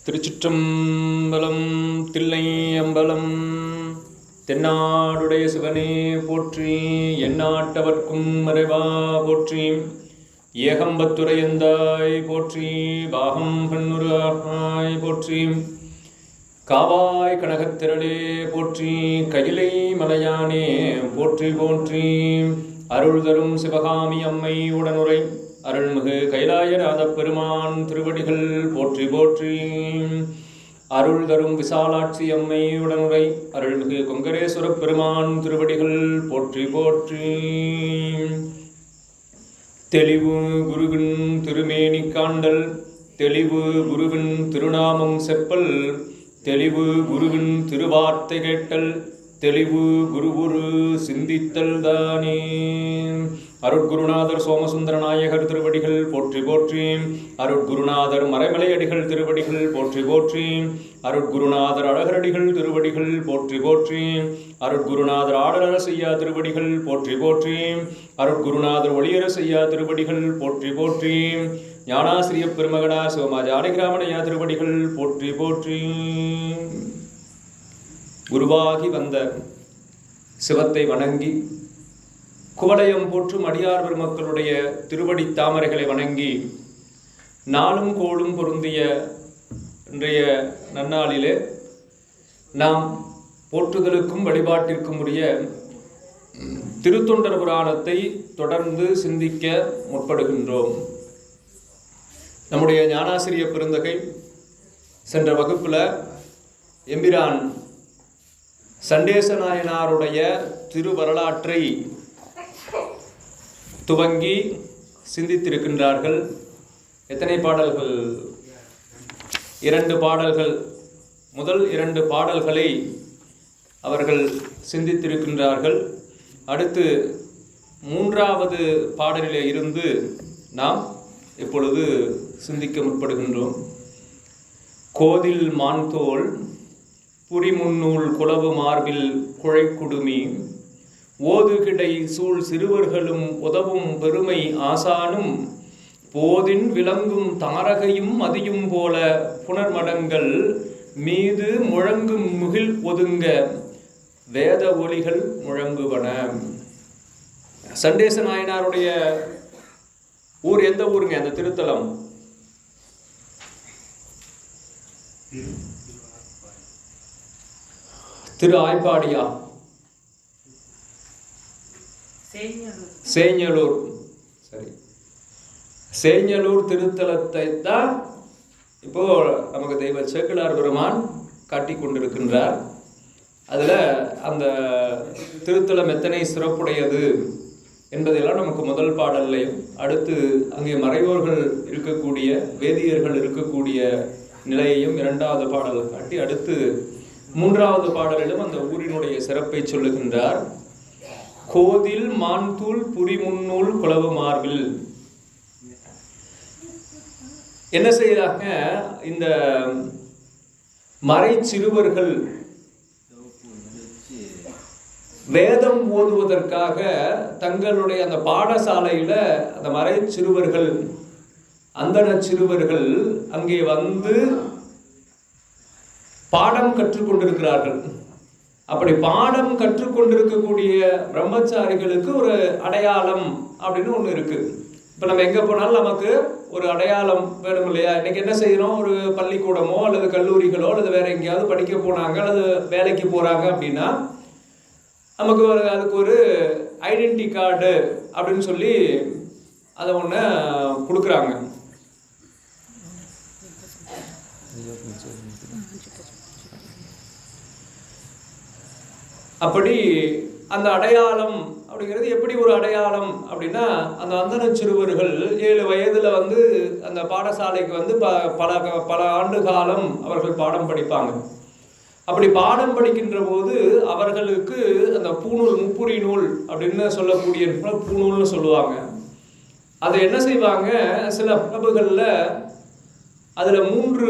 திருச்சிற்றம்பலம். தில்லை அம்பலம். தென்னாடுடைய சிவனே போற்றி, எந்நாட்டவர்க்கும் மறைவா போற்றி, ஏகம்பத்துரையந்தாய் போற்றி, பாகம் பன்னுரு ஆகாய் போற்றி, காவாய் கனகத்திரளே போற்றி, கையிலை மலையானே போற்றி போற்றி, அருள் தரும் சிவகாமி அம்மை உடனுரை அருள்மிகு கைலாயநாத பெருமான் திருவடிகள் போற்றி போற்றி, அருள் தரும் விசாலாட்சி அம்மை உடனுரை அருள்மிகு கொங்கரேஸ்வர பெருமான் திருவடிகள் போற்றி போற்றி. தெளிவு குருவின் திருமேனி காண்டல், தெளிவு குருவின் திருநாமம் செப்பல், தெளிவு குருவின் திருவார்த்தை கேட்டல், தெளிவு குருகுரு சிந்தித்தல் தானே. அருட்குருநாதர் சோமசுந்தர நாயகர் திருவடிகள் போற்றி போற்றி, அருட்குருநாதர் மறைமலையடிகள் திருவடிகள் போற்றி போற்றி, அருட்குருநாதர் அழகரடிகள் திருவடிகள் போற்றி போற்றி, அருட்குருநாதர் ஆடலர செய்யா திருவடிகள் போற்றி போற்றி, அருட்குருநாதர் ஒளியர செய்யா திருவடிகள் போற்றி போற்றி, ஞானாசிரிய பெருமகனார் சிவமா ஜானகிராமனையா திருவடிகள் போற்றி போற்றி. குருவாகி வந்த சிவத்தை வணங்கி குவலயம் போற்றும் அடியார் பெருமக்களுடைய திருவடி தாமரைகளை வணங்கி நாளும் கோளும் பொருந்திய இன்றைய நன்னாளிலே நாம் போற்றுதலுக்கும் வழிபாட்டிற்கும் உரிய திருத்தொண்டர் புராணத்தை தொடர்ந்து சிந்திக்க முற்படுகின்றோம். நம்முடைய ஞானாசிரிய பெருந்தகை சென்ற வகுப்பில் எம்பிரான் சண்டேச நாயனாருடைய திருவரலாற்றை துவங்கி சிந்தித்திருக்கின்றார்கள். எத்தனை பாடல்கள்? 2 பாடல்கள். முதல் 2 பாடல்களை அவர்கள் சிந்தித்திருக்கின்றார்கள். அடுத்து 3வது பாடலிலே இருந்து நாம் இப்பொழுது சிந்திக்க முற்படுகின்றோம். கோதில் மான்தோல் புரிமுன்னூல் குலவு மார்பில் குழைக்குடுமி, ஓதுகிடை சூழ் சிறுவர்களும் உதவும் பெருமை ஆசானும், போதின் விளங்கும் தாரகையும் மதியும் போல புனர்மடங்கள் மீது முழங்கும் முகில் ஒதுங்க வேத ஒலிகள் முழங்குவன. சண்டேச நாயனாருடைய ஊர் எந்த ஊருங்க? அந்த திருத்தலம் திரு ஆய்ப்பாடியா? சேஞ்சலூர். சரி, சேஞ்சலூர் திருத்தலத்தை தான் இப்போ நமக்கு தெய்வ சேக்கிழார் பெருமான் காட்டி கொண்டிருக்கின்றார். அதில் அந்த திருத்தலம் எத்தனை சிறப்புடையது என்பதெல்லாம் நமக்கு முதல் பாடல்லையும், அடுத்து அங்கே மறைவோர்கள் இருக்கக்கூடிய வேதியர்கள் இருக்கக்கூடிய நிலையையும் 2வது பாடல் காட்டி, அடுத்து 3வது பாடலிலும் அந்த ஊரினுடைய சிறப்பை சொல்லுகின்றார். கோதில் மான்தூள் புரிமுன்னூல் குலவு மார்பில். என்ன செய்யறாங்க? இந்த மறை சிறுவர்கள் வேதம் ஓதுவதற்காக தங்களுடைய அந்த பாடசாலையில அந்த மறை சிறுவர்கள், அந்தண சிறுவர்கள் அங்கே வந்து பாடம் கற்றுக்கொண்டிருக்கிறார்கள். அப்படி பாடம் கற்றுக்கொண்டிருக்கக்கூடிய பிரம்மச்சாரிகளுக்கு ஒரு அடையாளம் அப்படின்னு ஒன்று இருக்கு. இப்போ நம்ம எங்கே போனாலும் நமக்கு ஒரு அடையாளம் வேணும் இல்லையா? இன்னைக்கு என்ன செய்யறோம்? ஒரு பள்ளிக்கூடமோ அல்லது கல்லூரிகளோ அல்லது வேற எங்கேயாவது படிக்க போனாங்க அல்லது வேலைக்கு போறாங்க அப்படின்னா நமக்கு அதுக்கு ஒரு ஐடென்டி கார்டு அப்படின்னு சொல்லி அதை ஒன்று கொடுக்குறாங்க. அப்படி அந்த அடையாளம் அப்படிங்கிறது எப்படி ஒரு அடையாளம் அப்படின்னா, அந்த அந்தண சிறுவர்கள் 7 வயதுல வந்து அந்த பாடசாலைக்கு வந்து பல ஆண்டு காலம் அவர்கள் பாடம் படிப்பாங்க. அப்படி பாடம் படிக்கின்ற போது அவர்களுக்கு அந்த பூநூல், முப்புரி நூல் அப்படின்னு சொல்லக்கூடிய பூநூல்னு சொல்லுவாங்க. அதை என்ன செய்வாங்க? சில பிரபுகளில் அதில் 3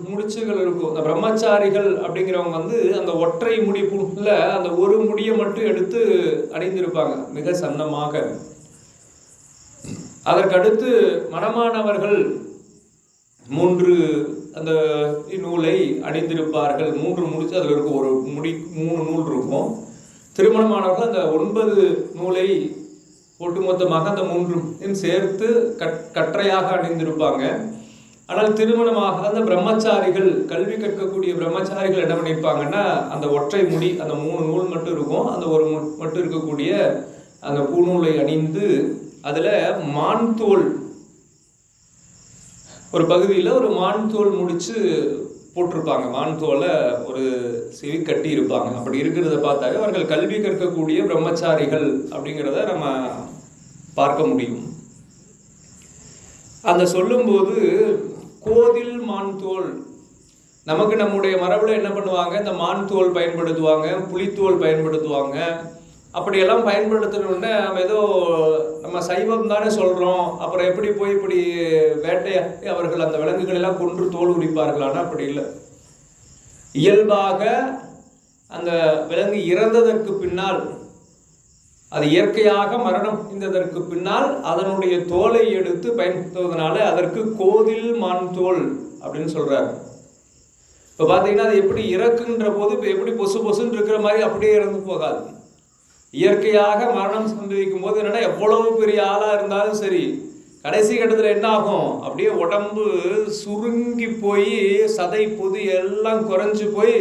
முடிச்சுகள் இருக்கும். அந்த பிரம்மச்சாரிகள் அப்படிங்கிறவங்க வந்து அந்த ஒற்றை முடிப்புல அந்த ஒரு முடியை மட்டும் எடுத்து அணிந்திருப்பாங்க, மிக சன்னமாக. அதற்கடுத்து மணமானவர்கள் 3 அந்த நூலை அணிந்திருப்பார்கள். 3 முடிச்சு அதில் இருக்கும், ஒரு 3 நூல் இருக்கும். திருமணமானவர்கள் அந்த 9 நூலை ஒட்டுமொத்தமாக அந்த 3 சேர்த்து கற்றையாக அணிந்திருப்பாங்க. ஆனால் திருமணமாக அந்த பிரம்மச்சாரிகள், கல்வி கற்கக்கூடிய பிரம்மச்சாரிகள் என்ன பண்ணியிருப்பாங்கன்னா, அந்த ஒற்றை முடி, அந்த 3 நூல் மட்டும் இருக்கும், அந்த ஒரு மட்டும் இருக்கக்கூடிய அந்த பூநூலை அணிந்து அதில் மான் தோல், ஒரு பகுதியில் ஒரு மான் தோல் முடிச்சு போட்டிருப்பாங்க. மான் தோலை ஒரு சிவி கட்டி இருப்பாங்க. அப்படி இருக்கிறத பார்த்தாலே அவர்கள் கல்வி கற்கக்கூடிய பிரம்மச்சாரிகள் அப்படிங்கிறத நம்ம பார்க்க முடியும். அந்த சொல்லும்போது கோதில் மான் தோல், நமக்கு நம்முடைய மரபுல என்ன பண்ணுவாங்க, இந்த மான் தோல் பயன்படுத்துவாங்க, புலித்தோல் பயன்படுத்துவாங்க. அப்படியெல்லாம் பயன்படுத்தணும்னு நம்ம ஏதோ நம்ம சைவம் தானே சொல்கிறோம், அப்புறம் எப்படி போய் இப்படி வேட்டையாடி அவர்கள் அந்த விலங்குகளெல்லாம் கொன்று தோல் உரிப்பார்களானா அப்படி இல்லை. இயல்பாக அந்த விலங்கு இறந்ததற்கு பின்னால், அது இயற்கையாக மரணம் அடைந்ததற்கு பின்னால் அதனுடைய தோலை எடுத்து பயன்படுத்துவதனால அதற்கு கோதில் மான் தோல் அப்படின்னு சொல்றாரு. இப்போ பார்த்தீங்கன்னா அது எப்படி இறக்குன்ற போது இப்போ எப்படி பொசு பொசுன்னு இருக்கிற மாதிரி அப்படியே இறந்து போகாது. இயற்கையாக மரணம் சம்பவிக்கும் போது என்னன்னா, எவ்வளவு பெரிய ஆளாக இருந்தாலும் சரி, கடைசி கட்டத்தில் என்ன ஆகும், அப்படியே உடம்பு சுருங்கி போய் சதை பொது எல்லாம் குறைஞ்சி போய்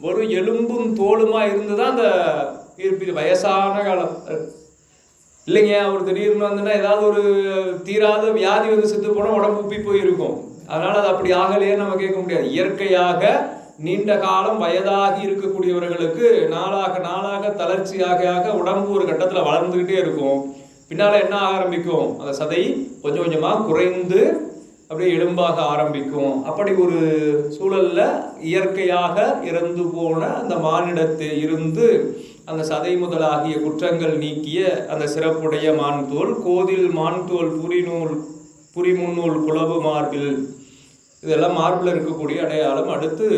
ஒரு எலும்பும் தோலுமா இருந்துதான் அந்த இருப்பது. வயசான காலம் இல்லைங்க, அவர் திடீர்னு வந்துன்னா ஏதாவது ஒரு தீராத வியாதி வந்து செத்து போனால் உடம்பு உப்பி போயிருக்கும். அதனால அது அப்படி ஆகலையே நம்ம கேட்க முடியாது. இயற்கையாக நீண்ட காலம் வயதாகி இருக்கக்கூடியவர்களுக்கு நாளாக நாளாக தளர்ச்சியாக உடம்பு ஒரு கட்டத்தில் வளர்ந்துக்கிட்டே இருக்கும். பின்னால் என்ன ஆரம்பிக்கும், அந்த சதை கொஞ்சம் கொஞ்சமாக குறைந்து அப்படியே எலும்பாக ஆரம்பிக்கும். அப்படி ஒரு சூழல்ல இயற்கையாக இறந்து போன அந்த மானிடத்தை இருந்து அந்த சதை முதலாகிய குற்றங்கள் நீக்கிய அந்த சிறப்புடைய மான் தோல், கோதில் மான் தோல், புரிமுன்னூல் குளவு மார்பில், இதெல்லாம் மார்பில் இருக்கக்கூடிய அடையாளம். அடுத்து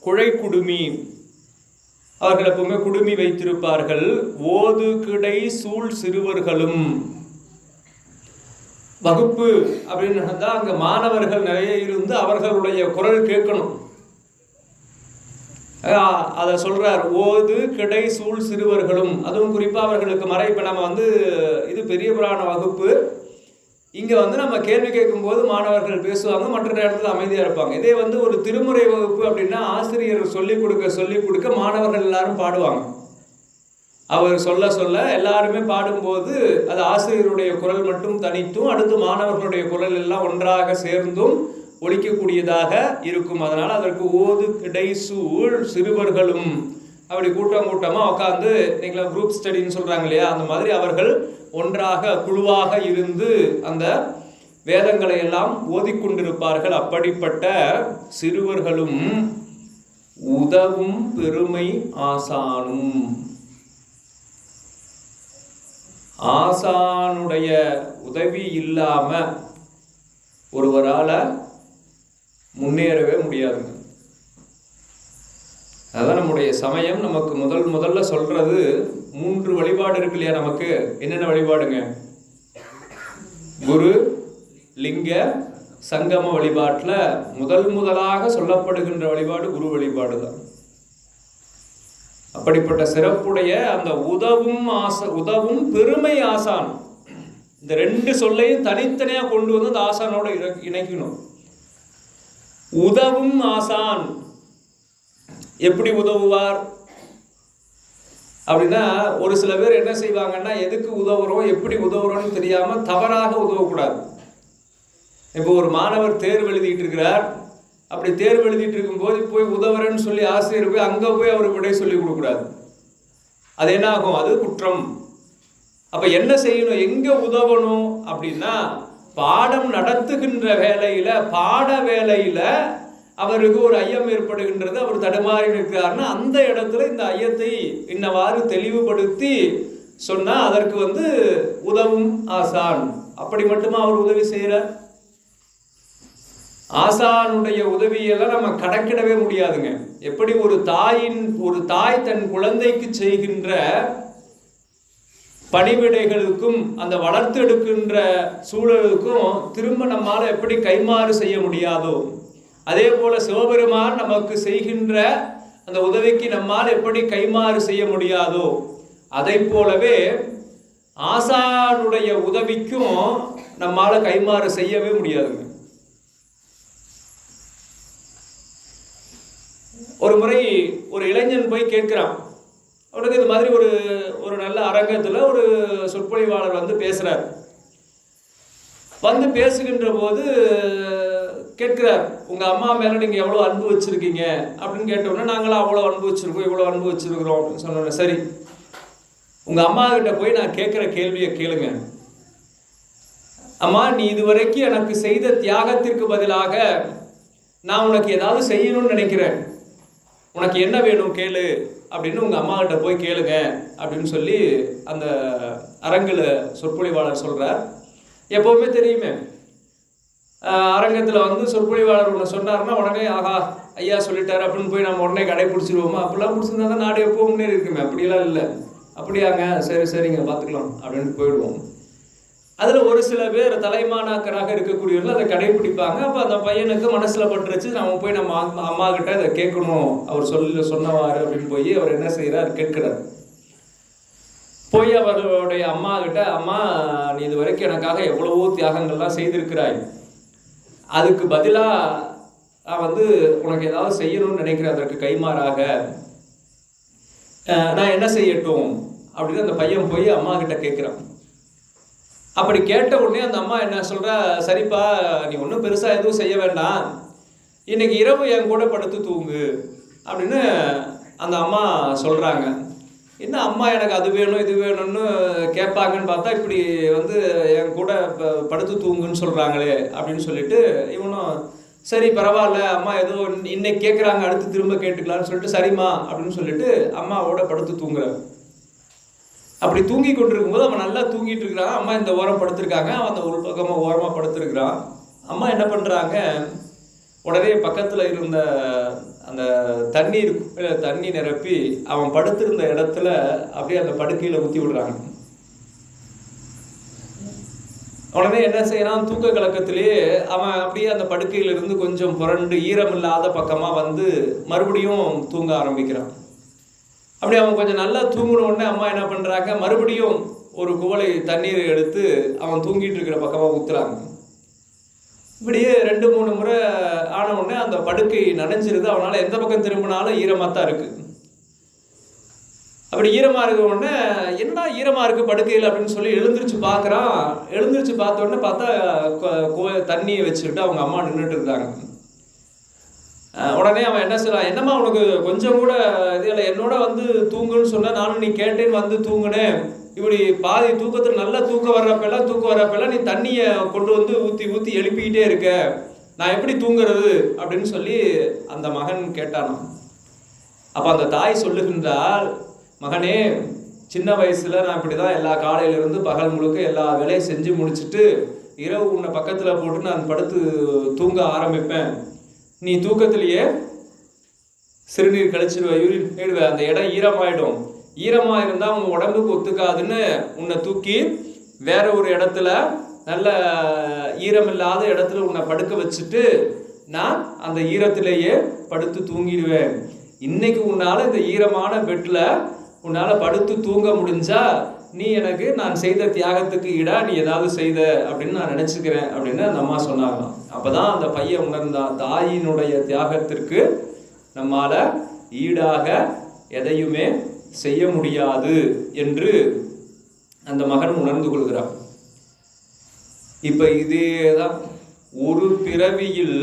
குழை குடுமி, அவர்கள் எப்பவுமே குடுமி வைத்திருப்பார்கள். ஓது கிடை சூழ் சிறுவர்களும், வகுப்பு அப்படின்னு நடந்தா அங்க மாணவர்கள் நிறைய இருந்து அவர்களுடைய குரல் கேட்கணும். அதை சொல்றார், ஓது கிடை சூழ் சிறுவர்களும். அதுவும் குறிப்பா அவர்களுக்கு இப்ப நம்ம வந்து இது பெரிய புராண வகுப்பு, இங்க வந்து நம்ம கேள்வி கேட்கும் போது மாணவர்கள் பேசுவாங்க, மற்ற நேரத்தில் அமைதியா இருப்பாங்க. இதே வந்து ஒரு திருமுறை வகுப்பு அப்படின்னா ஆசிரியர் சொல்லிக் கொடுக்க மாணவர்கள் எல்லாரும் பாடுவாங்க. அவர் சொல்ல சொல்ல எல்லாருமே பாடும்போது அது ஆசிரியருடைய குரல் மட்டும் தனித்தும், அடுத்து மாணவர்களுடைய குரல் எல்லாம் ஒன்றாக சேர்ந்தும் ஒழிக்கக்கூடியதாக இருக்கும். அதனால அதற்கு ஓது கிடை சூழ் சிறுவர்களும், அப்படி கூட்டமா உட்காந்து நீங்களா குரூப் ஸ்டடின்னு சொல்றாங்க இல்லையா, அந்த மாதிரி அவர்கள் ஒன்றாக குழுவாக இருந்து அந்த வேதங்களை எல்லாம் ஓதிக்கொண்டிருப்பார்கள். அப்படிப்பட்ட சிறுவர்களும் உதவும் பெருமை ஆசானும், ஆசானுடைய உதவி இல்லாம ஒருவரால முன்னேறவே முடியாதுங்க. அதான் நம்முடைய சமயம் நமக்கு முதல்ல சொல்றது 3 வழிபாடு இருக்கு இல்லையா. நமக்கு என்னென்ன வழிபாடுங்க, குரு லிங்க சங்கம வழிபாட்டில் முதலாக சொல்லப்படுகின்ற வழிபாடு குரு வழிபாடு தான். அப்படிப்பட்ட சிறப்புடைய அந்த உதவும் பெருமை ஆசான், இந்த 2 சொல்லையும் தனித்தனியா கொண்டு வந்து அந்த ஆசானோட இணைக்கணும். உதவும் ஆசான் எப்படி உதவுவார் அப்படின்னா, ஒரு சில பேர் என்ன செய்வாங்கன்னா, எதுக்கு உதவுறோம் எப்படி உதவுறோம்னு தெரியாம தவறாக உதவக்கூடாது. இப்போ ஒரு மாணவர் தேர்வு எழுதிட்டு இருக்கிறார், அப்படி தேர்வு எழுதிட்டு இருக்கும்போது போய் உதவுறேன்னு சொல்லி ஆசிரியர் போய் அங்க போய் அவருக்கு விடை சொல்லி கொடுக்கூடாது. அது என்ன ஆகும், அது குற்றம். அப்ப என்ன செய்யணும், எங்க உதவணும் அப்படின்னா, பாடம் நடத்துகின்ற வேலையில பாட வேலையில அவருக்கு ஒரு ஐயம் ஏற்படுகின்றது, அவர் தடுமாறி நிற்கிறார்னா அந்த இடத்துல இந்த ஐயத்தை இன்னவாறு தெளிவுபடுத்தி சொன்னா அதற்கு வந்து உதவும் ஆசான். அப்படி மட்டுமா அவர் உதவி செய்யறார்? ஆசானுடைய உதவியெல்லாம் நம்ம கணக்கிடவே முடியாதுங்க. எப்படி ஒரு தாய் தன் குழந்தைக்கு செய்கின்ற பணிவிடைகளுக்கும் அந்த வளர்த்தெடுக்கின்ற சூழலுக்கும் திரும்ப நம்மால் எப்படி கைமாறு செய்ய முடியாதோ, அதே போல சிவபெருமான் நமக்கு செய்கின்ற அந்த உதவிக்கு நம்மால் எப்படி கைமாறு செய்ய முடியாதோ, அதை போலவே ஆசானுடைய உதவிக்கும் நம்மால கைமாறு செய்யவே முடியாதுங்க. ஒரு முறை ஒரு இளைஞன் போய் கேட்கிறான். அவனுக்கு இது மாதிரி ஒரு நல்ல அரங்கத்தில் ஒரு சொற்பொழிவாளர் வந்து பேசுறார். வந்து பேசுகின்ற போது கேட்கிறார், உங்க அம்மா மேல நீங்க எவ்வளவு அன்பு வச்சிருக்கீங்க அப்படின்னு கேட்டோம்னா, நாங்களாம் அவ்வளவு அன்பு வச்சிருக்கோம், இவ்வளவு அன்பு வச்சிருக்கிறோம் அப்படின்னு சொன்னோம். சரி, உங்க அம்மா கிட்ட போய் நான் கேட்கிற கேள்வியை கேளுங்க. அம்மா, நீ இதுவரைக்கும் எனக்கு செய்த தியாகத்திற்கு பதிலாக நான் உனக்கு ஏதாவது செய்யணும்னு நினைக்கிறேன், உனக்கு என்ன வேணும் கேளு அப்படின்னு உங்க அம்மா கிட்ட போய் கேளுங்க அப்படின்னு சொல்லி அந்த அரங்கில் சொற்பொழிவாளர் சொல்றார். எப்பவுமே தெரியுமே, அரங்கத்தில் வந்து சொற்பொழிவாளர் ஒன்று சொன்னார்னா உடனே ஆஹா ஐயா சொல்லிட்டாரு அப்படின்னு போய் நம்ம உடனே கடைபிடிச்சிருவோமா? அப்படிலாம் பிடிச்சிருந்தா தான் நாடு எப்போ முன்னேறி இருக்குமே. அப்படிலாம் இல்லை. அப்படியாங்க, சரி சரிங்க பார்த்துக்கலாம் அப்படின்னு போயிடுவோம். அதில் ஒரு சில பேர் தலைமானாக்கராக இருக்கக்கூடியவர்கள் அதை கடைபிடிப்பாங்க. அப்போ அந்த பையனுக்கு மனசில் பட்டுருச்சு, நம்ம போய் நம்ம அம்மா கிட்ட இதை கேட்கணும், அவர் சொன்னவாறு அப்படின்னு போய் அவர் என்ன செய்கிறார், கேட்கிறார். போய் அவர்களுடைய அம்மா கிட்ட, அம்மா நீ இது வரைக்கும் எனக்காக எவ்வளவோ தியாகங்கள்லாம் செய்திருக்கிறாய், அதுக்கு பதிலாக நான் வந்து உனக்கு ஏதாவது செய்யணும்னு நினைக்கிறேன், அதற்கு கைமாறாக நான் என்ன செய்யட்டும் அப்படின்னு அந்த பையன் போய் அம்மா கிட்ட கேட்குறான். அப்படி கேட்ட உடனே அந்த அம்மா என்ன சொல்கிறா, சரிப்பா நீ ஒன்றும் பெருசாக எதுவும் செய்ய வேண்டாம், இன்னைக்கு இரவு என் கூட படுத்து தூங்கு அப்படின்னு அந்த அம்மா சொல்கிறாங்க. என்ன அம்மா எனக்கு அது வேணும் இது வேணும்னு கேட்பாங்கன்னு பார்த்தா இப்படி வந்து என் கூட படுத்து தூங்குன்னு சொல்கிறாங்களே அப்படின்னு சொல்லிட்டு இவனும் சரி பரவாயில்ல, அம்மா ஏதோ இன்னைக்கு கேட்குறாங்க, அடுத்து திரும்ப கேட்டுக்கலான்னு சொல்லிட்டு சரிம்மா அப்படின்னு சொல்லிட்டு அம்மாவோட படுத்து தூங்குறான். அப்படி தூங்கி கொண்டிருக்கும்போது அவன் நல்லா தூங்கிட்டு இருக்கிறான். அம்மா இந்த ஓரம் படுத்திருக்காங்க, அவன் அந்த உள்பக்கமாக ஓரமாக படுத்திருக்கிறான். அம்மா என்ன பண்ணுறாங்க, உடனே பக்கத்தில் இருந்த அந்த தண்ணி நிரப்பி அவன் படுத்திருந்த இடத்துல அப்படியே அந்த படுக்கையில் ஊற்றி விடுறாங்க. உடனே என்ன செய்யறான், தூக்க கலக்கத்திலேயே அவன் அப்படியே அந்த படுக்கையிலிருந்து கொஞ்சம் புரண்டு ஈரம் இல்லாத பக்கமாக வந்து மறுபடியும் தூங்க ஆரம்பிக்கிறான். அப்படி அவன் கொஞ்சம் நல்லா தூங்கின உடனே அம்மா என்ன பண்ணுறாங்க, மறுபடியும் ஒரு குவளை தண்ணீர் எடுத்து அவன் தூங்கிட்டு இருக்கிற பக்கமாக ஊற்றுறாங்க. இப்படியே 2-3 முறை ஆன உடனே அந்த படுக்கை நனைஞ்சிருது. அவனால் எந்த பக்கம் திரும்பினாலும் ஈரமாக தான் இருக்குது. அப்படி ஈரமாக இருக்க உடனே என்னடா ஈரமாக இருக்குது படுக்கையில் அப்படின்னு சொல்லி எழுந்திரிச்சு பார்க்குறான். எழுந்திரிச்சு பார்த்த உடனே பார்த்தா தண்ணியை வச்சுக்கிட்டு அவங்க அம்மா நின்றுட்டு இருக்காங்க. உடனே அவன் என்ன சொல்றான், என்னம்மா உனக்கு கொஞ்சம் கூட இது இல்லை, என்னோட வந்து தூங்குன்னு சொன்ன, நானும் நீ கேட்டேன்னு வந்து தூங்குனேன், இப்படி பாதி தூக்கத்தில் நல்லா தூக்கம் வர்றப்பெல்லாம் நீ தண்ணியை கொண்டு வந்து ஊற்றி எழுப்பிக்கிட்டே இருக்க, நான் எப்படி தூங்குறது அப்படின்னு சொல்லி அந்த மகன் கேட்டானான். அப்போ அந்த தாய் சொல்லுகின்றால், மகனே சின்ன வயசில் நான் இப்படி தான் எல்லா காலையிலேருந்து பகல் முழுக்க எல்லா வேலையும் செஞ்சு முடிச்சுட்டு இரவு உன்னை பக்கத்தில் போட்டு நான் படுத்து தூங்க ஆரம்பிப்பேன். நீ தூக்கத்திலேயே சிறுநீர் கழிச்சிடுவேன், யூரின் போயிடுவேன், அந்த இடம் ஈரமாயிடும். ஈரமாக இருந்தால் உங்கள் உடம்புக்கு ஒத்துக்காதுன்னு உன்னை தூக்கி வேற ஒரு இடத்துல நல்ல ஈரமில்லாத இடத்துல உன்னை படுக்க வச்சுட்டு நான் அந்த ஈரத்திலேயே படுத்து தூங்கிடுவேன். இன்னைக்கு உன்னால் இந்த ஈரமான பெட்டில் உன்னால் படுத்து தூங்க முடிஞ்சா நீ எனக்கு நான் செய்த தியாகத்துக்கு ஈடா நீ ஏதாவது செய்த அப்படின்னு நான் நினச்சிக்கிறேன் அப்படின்னு அந்த அம்மா சொன்னாங்களாம். அப்போ தான் அந்த பையன் உணர்ந்தான், தாயினுடைய தியாகத்திற்கு நம்மால் ஈடாக எதையுமே செய்ய முடியாது என்று அந்த மகன் உணர்ந்து கொள்கிறான். இப்போ இதே தான் ஒரு பிறவியில்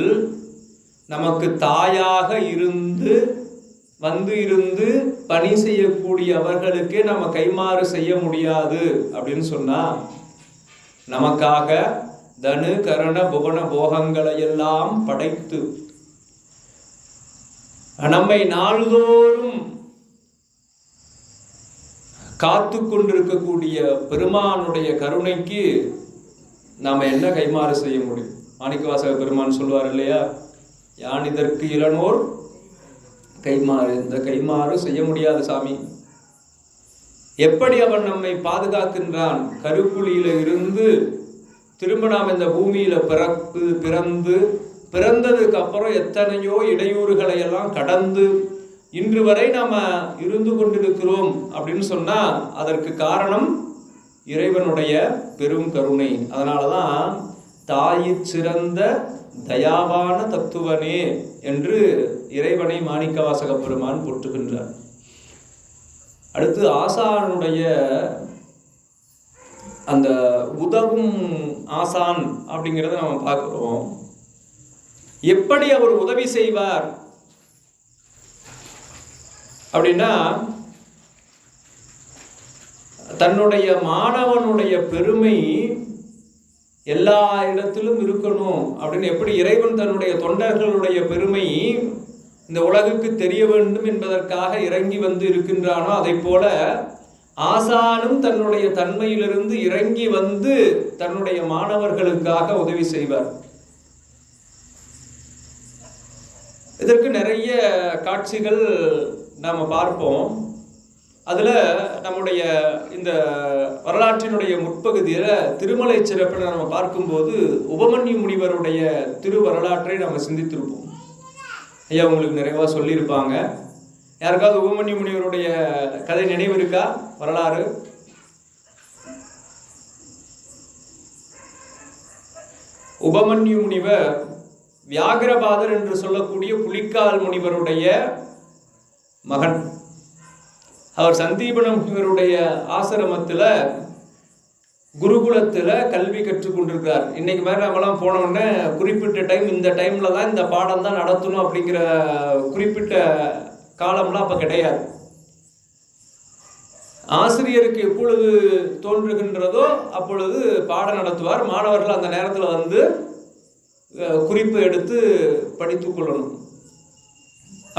நமக்கு தாயாக இருந்து பணி செய்யக்கூடிய அவர்களுக்கே நம்ம கைமாறு செய்ய முடியாது அப்படின்னு சொன்னா, நமக்காக தனு கரண புவன போகங்களை எல்லாம் படைத்து நம்மை நாள்தோறும் காத்து கொண்டிருக்கக்கூடிய பெருமானுடைய கருணைக்கு நாம என்ன கைமாறு செய்ய முடியும்? மாணிக்கவாசக பெருமான் சொல்வார் இல்லையா, யான் இதற்கு இளனோர் கைமாறு, இந்த கைமாறு செய்ய முடியாது சாமி. எப்படி அவன் நம்மை பாதுகாக்கின்றான். கருக்குழியில இருந்து திரும்ப நாம் இந்த பூமியில பிறந்ததுக்கு அப்புறம் எத்தனையோ இடையூறுகளை எல்லாம் கடந்து இன்று வரை நாம இருந்து கொண்டிருக்கிறோம் அப்படின்னு சொன்னா அதற்கு காரணம் இறைவனுடைய பெரும் கருணை. அதனாலதான் தாயிற் சிறந்த தயாவான தத்துவனே என்று இறைவனை மாணிக்கவாசக பெருமான் போற்றுகின்றார். அடுத்து ஆசானுடைய அந்த உதவும் ஆசான் அப்படிங்கிறத நம்ம பார்க்கிறோம். எப்படி அவர் உதவி செய்வார் அப்படின்னா, தன்னுடைய மாணவனுடைய பெருமை எல்லா இடத்திலும் இருக்கணும் அப்படின்னு எப்படி இறைவன் தன்னுடைய தொண்டர்களுடைய பெருமை இந்த உலகுக்கு தெரிய வேண்டும் என்பதற்காக இறங்கி வந்து இருக்கின்றானோ, அதை போல ஆசானும் தன்னுடைய தன்மையிலிருந்து இறங்கி வந்து தன்னுடைய மாணவர்களுக்காக உதவி செய்வார். இதற்கு நிறைய காட்சிகள் நாம் பார்ப்போம். அதில் நம்முடைய இந்த வரலாற்றினுடைய முற்பகுதியில் திருமலை சிறப்பில் நம்ம பார்க்கும்போது உபமன்யு முனிவருடைய திரு வரலாற்றை நம்ம சிந்தித்திருப்போம். ஐயா உங்களுக்கு நிறைவாக சொல்லியிருப்பாங்க. யாருக்காவது உபமன்யு முனிவருடைய கதை நினைவு இருக்கா? வரலாறு உபமன்யு முனிவர் வியாகிரபாதர் என்று சொல்லக்கூடிய புலிக்கால் முனிவருடைய மகன். அவர் சந்தீபன முனிவருடைய ஆசிரமத்தில் குருகுலத்தில் கல்வி கற்றுக்கொண்டிருக்கிறார். இன்னைக்கு மாதிரி நம்மளாம் போனோடனே குறிப்பிட்ட டைம் இந்த டைமில் தான் இந்த பாடம் தான் நடத்தணும் அப்படிங்கிற குறிப்பிட்ட காலம்லாம் அப்போ கிடையாது. ஆசிரியருக்கு எப்பொழுது தோன்றுகின்றதோ அப்பொழுது பாடம் நடத்துவார். மாணவர்கள் அந்த நேரத்தில் வந்து குறிப்பு எடுத்து படித்து கொள்ளணும்.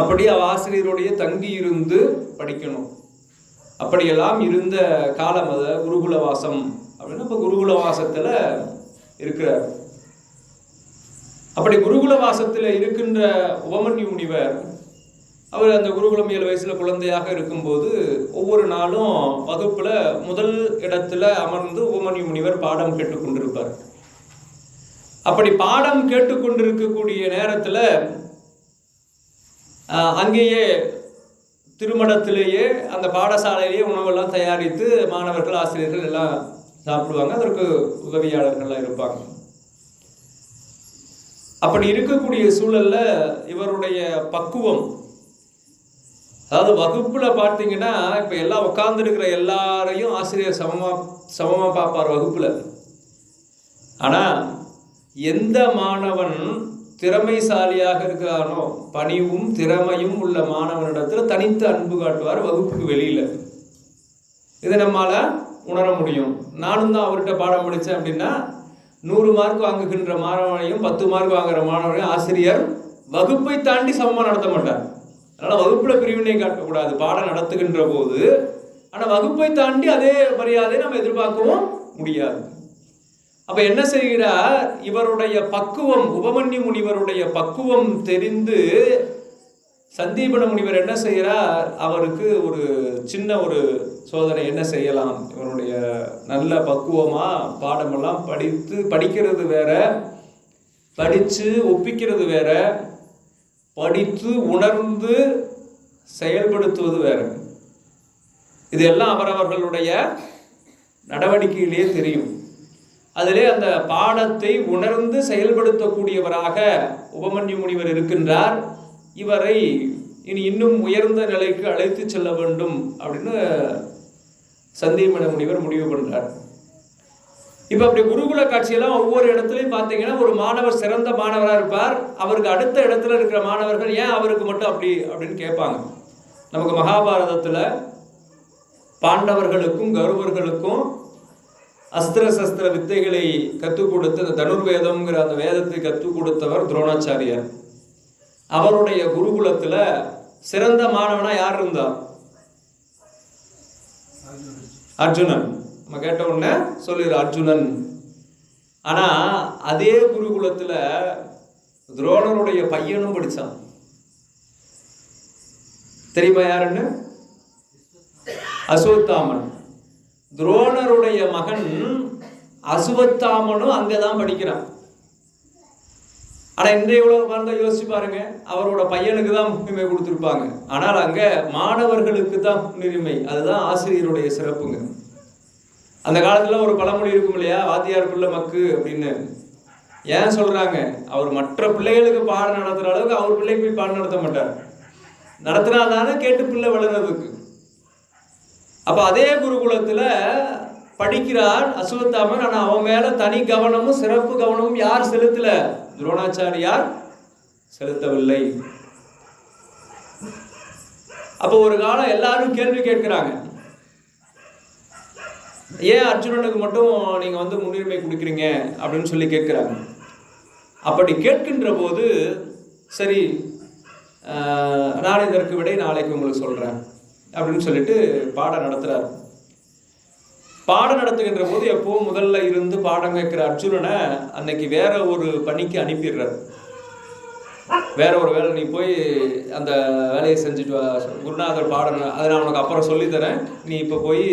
அப்படி ஆசிரியருடைய தங்கி இருந்து படிக்கணும். அப்படியெல்லாம் இருந்த காலம் அது குருகுலவாசம் அப்படின்னா இப்போ குருகுலவாசத்தில் இருக்கிறார். அப்படி குருகுலவாசத்தில் இருக்கின்ற உபமன்யு முனிவர் அவர் அந்த குருகுலம் 7 வயசுல குழந்தையாக இருக்கும்போது ஒவ்வொரு நாளும் வகுப்புல முதல் இடத்துல அமர்ந்து உபமன்யு முனிவர் பாடம் கேட்டுக்கொண்டிருப்பார். அப்படி பாடம் கேட்டுக்கொண்டிருக்கக்கூடிய நேரத்தில் அங்கேயே திருமணத்திலேயே அந்த பாடசாலையிலேயே உணவெல்லாம் தயாரித்து மாணவர்கள் ஆசிரியர்கள் எல்லாம் சாப்பிடுவாங்க. அதற்கு உதவியாளர்கள்லாம் இருப்பாங்க. அப்படி இருக்கக்கூடிய சூழல்ல இவருடைய பக்குவம், அதாவது வகுப்புல பார்த்தீங்கன்னா இப்ப எல்லாம் உட்கார்ந்துருக்கிற எல்லாரையும் ஆசிரியர் சமமா பார்ப்பார் வகுப்புல. ஆனா எந்த மாணவன் திறமைசாலியாக இருக்கிறானோ பணிவும் திறமையும் உள்ள மாணவனிடத்தில் தனித்து அன்பு காட்டுவார் வகுப்புக்கு வெளியில. இதை நம்மால உணர முடியும். நானும் தான் அவர்கிட்ட பாடம் படித்தேன் அப்படின்னா 100 மார்க் வாங்குகின்ற மாணவனையும் 10 மார்க் வாங்குற மாணவனையும் ஆசிரியர் வகுப்பை தாண்டி சமமாக நடத்த மாட்டார். அதனால வகுப்புல பிரிவினை காட்டக்கூடாது பாடம் நடத்துகின்ற போது. ஆனால் வகுப்பை தாண்டி அதே மரியாதை நம்ம எதிர்பார்க்கவும் முடியாது. அப்ப என்ன செய்கிறார், இவருடைய பக்குவம், உபமன்யு முனிவருடைய பக்குவம் தெரிந்து சந்தீபன முனிவர் என்ன செய்கிறார், அவருக்கு ஒரு சின்ன ஒரு சோதனை. என்ன செய்யலாம், இவருடைய நல்ல பக்குவமா பாடமெல்லாம் படிக்கிறது வேற, படித்து ஒப்பிக்கிறது வேற, படித்து உணர்ந்து செயல்படுத்துவது வேற. இதெல்லாம் அவரவர்களுடைய நடவடிக்கையிலேயே தெரியும். அதிலே அந்த பாடத்தை உணர்ந்து செயல்படுத்தக்கூடியவராக உபமன்யு முனிவர் இருக்கின்றார். இவரை இனி இன்னும் உயர்ந்த நிலைக்கு அழைத்து செல்ல வேண்டும் அப்படின்னு சந்தீபன முனிவர் முடிவு பண்றார். இப்ப அப்படி குருகுல காட்சியெல்லாம் ஒவ்வொரு இடத்துலையும் பார்த்தீங்கன்னா ஒரு மாணவர் சிறந்த மாணவராக இருப்பார். அவருக்கு அடுத்த இடத்துல இருக்கிற மாணவர்கள் ஏன் அவருக்கு மட்டும் அப்படின்னு கேட்பாங்க. நமக்கு மகாபாரதத்துல பாண்டவர்களுக்கும் கௌரவர்களுக்கும் அஸ்திர சஸ்திர வித்தைகளை கற்றுக் கொடுத்த தனுர்வேதம்ங்கிற அந்த வேதத்தை கற்றுக் கொடுத்தவர் துரோணாச்சாரியார். அவருடைய குருகுலத்துல சிறந்த மாணவனா யார் இருந்தார்? அர்ஜுனன். நம்ம கேட்ட உடனே சொல்லிடு அர்ஜுனன். ஆனா அதே குருகுலத்துல துரோணருடைய பையனும் படிச்சான். தெரியுமா யாருன்னு? அஸ்வத்தாமன். துரோணருடைய மகன் அசுவத்தாமனும் அங்கதான் படிக்கிறான். ஆனா இன்றைய உலக பார்த்த யோசிச்சு பாருங்க, அவரோட பையனுக்கு தான் முன்னுரிமை கொடுத்துருப்பாங்க. ஆனால் அங்க மாணவர்களுக்கு தான் முன்னுரிமை. அதுதான் ஆசிரியருடைய சிறப்புங்க. அந்த காலத்துல ஒரு பழமொழி இருக்கும் இல்லையா, வாத்தியார் பிள்ளை மக்கு அப்படின்னு. ஏன் சொல்றாங்க? அவர் மற்ற பிள்ளைகளுக்கு பாடம் நடத்துற அளவுக்கு அவர் பிள்ளைக்கு போய் பாடம் நடத்த மாட்டார். நடத்தினாதானே கேட்டு பிள்ளை வளர்றதுக்கு. அப்ப அதே குருகுலத்துல படிக்கிறார் அசுவத்தாமன். ஆனா அவன் மேல தனி கவனமும் சிறப்பு கவனமும் யார் செலுத்தல? துரோணாச்சாரியார் செலுத்தவில்லை. அப்ப ஒரு காலம் எல்லாரும் கேள்வி கேட்கிறாங்க, ஏன் அர்ஜுனனுக்கு மட்டும் நீங்க முன்னுரிமை கொடுக்குறீங்க அப்படின்னு சொல்லி கேட்கிறாங்க. அப்படி கேட்கின்ற போது, சரி நான் இதற்கு விடை நாளைக்கு உங்களுக்கு சொல்றேன் அப்படின்னு சொல்லிட்டு பாடம் நடத்துறாரு. பாடம் நடத்துகின்ற போது எப்பவும் முதல்ல இருந்து பாடம் கேட்கிற அர்ஜுனனை அன்னைக்கு வேற ஒரு பணிக்கு அனுப்பிடுறாரு. வேற ஒரு வேலை, நீ போய் அந்த வேலையை செஞ்சுட்டு வா, குருநாதர் பாடம் அதை நான் உனக்கு அப்புறம் சொல்லித்தரேன், நீ இப்போ போய்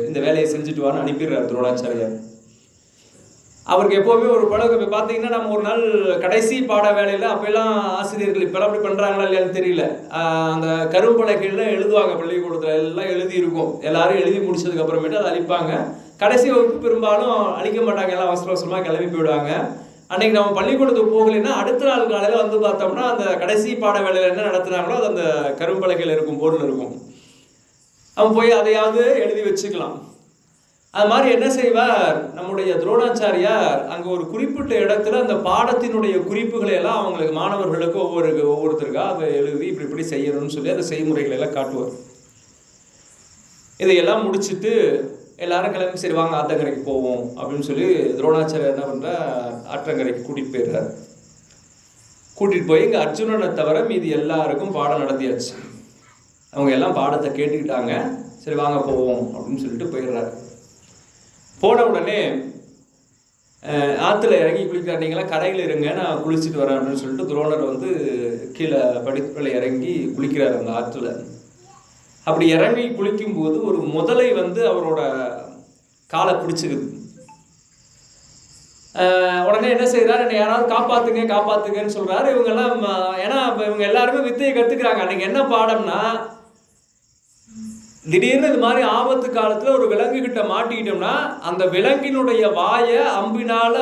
இந்த வேலையை செஞ்சுட்டு வான்னு அனுப்பிடுறாரு துரோணாச்சாரியார். அவருக்கு எப்போவுமே ஒரு பழக்கம். இப்போ பார்த்தீங்கன்னா நம்ம ஒரு நாள் கடைசி பாட வேலையில் அப்போல்லாம் ஆசிரியர்கள் இப்போலாம் அப்படி பண்ணுறாங்களா இல்லையான்னு தெரியல, அந்த கரும்பலகைகளில் எழுதுவாங்க. பள்ளிக்கூடத்தில் எல்லாம் எழுதி இருக்கும். எல்லாரும் எழுதி முடிச்சதுக்கு அப்புறமேட்டு அதை அழிப்பாங்க. கடைசி வகுப்பு பெரும்பாலும் அழிக்க மாட்டாங்க, எல்லாம் அவசர அவசரமாக கிளம்பி போயிடுவாங்க. அன்னைக்கு நம்ம பள்ளிக்கூடத்துக்கு போகலைன்னா அடுத்த நாள் காலையில் பார்த்தோம்னா அந்த கடைசி பாட வேலையில் என்ன நடத்துனாங்களோ அது அந்த கரும்பலகையில் இருக்கும், போர்டில் இருக்கும். அவன் போய் அதையாவது எழுதி வச்சுக்கலாம். அது மாதிரி என்ன செய்வார் நம்முடைய துரோணாச்சாரியார், அங்கே ஒரு குறிப்பிட்ட இடத்துல அந்த பாடத்தினுடைய குறிப்புகளை எல்லாம் அவங்களுக்கு மாணவர்களுக்கு ஒவ்வொருத்தருக்கா அதை எழுதி இப்படி செய்யணும்னு சொல்லி அந்த செய்முறைகளை எல்லாம் காட்டுவார். இதையெல்லாம் முடிச்சுட்டு எல்லாரும் கிளம்பி சரி வாங்க ஆற்றங்கரைக்கு போவோம் அப்படின்னு சொல்லி துரோணாச்சாரியர் என்ன பண்ணுறார், ஆற்றங்கரைக்கு கூட்டிகிட்டு போயிடுறார். கூட்டிகிட்டு போய் இங்கே அர்ஜுனனை தவிர மீதி எல்லாருக்கும் பாடம் நடத்தியாச்சு. அவங்க எல்லாம் பாடத்தை கேட்டுக்கிட்டாங்க. சரி வாங்க போவோம் அப்படின்னு சொல்லிட்டு போயிடுறாரு. போன உடனே ஆற்றுல இறங்கி குளிக்கிறார். நீங்களாம் கரையில் இருங்க, நான் குளிச்சுட்டு வரேன் அப்படின்னு சொல்லிட்டு துரோணர் கீழே படிப்புகளை இறங்கி குளிக்கிறார் அந்த ஆற்றுல. அப்படி இறங்கி குளிக்கும்போது ஒரு முதலை அவரோட காலை பிடிச்சிக்குது. உடனே என்ன செய்யறாரு, என்னை யாராவது காப்பாத்துங்கன்னு சொல்றாரு. இவங்கெல்லாம் ஏன்னா இவங்க எல்லாருமே வித்தையை கத்துக்கிறாங்க. அன்னைக்கு என்ன பாடம்னா, திடீர்னு இது மாதிரி ஆபத்து காலத்துல ஒரு விலங்கு கிட்ட மாட்டிக்கிட்டோம்னா அந்த விலங்கினுடைய வாயை அம்பினால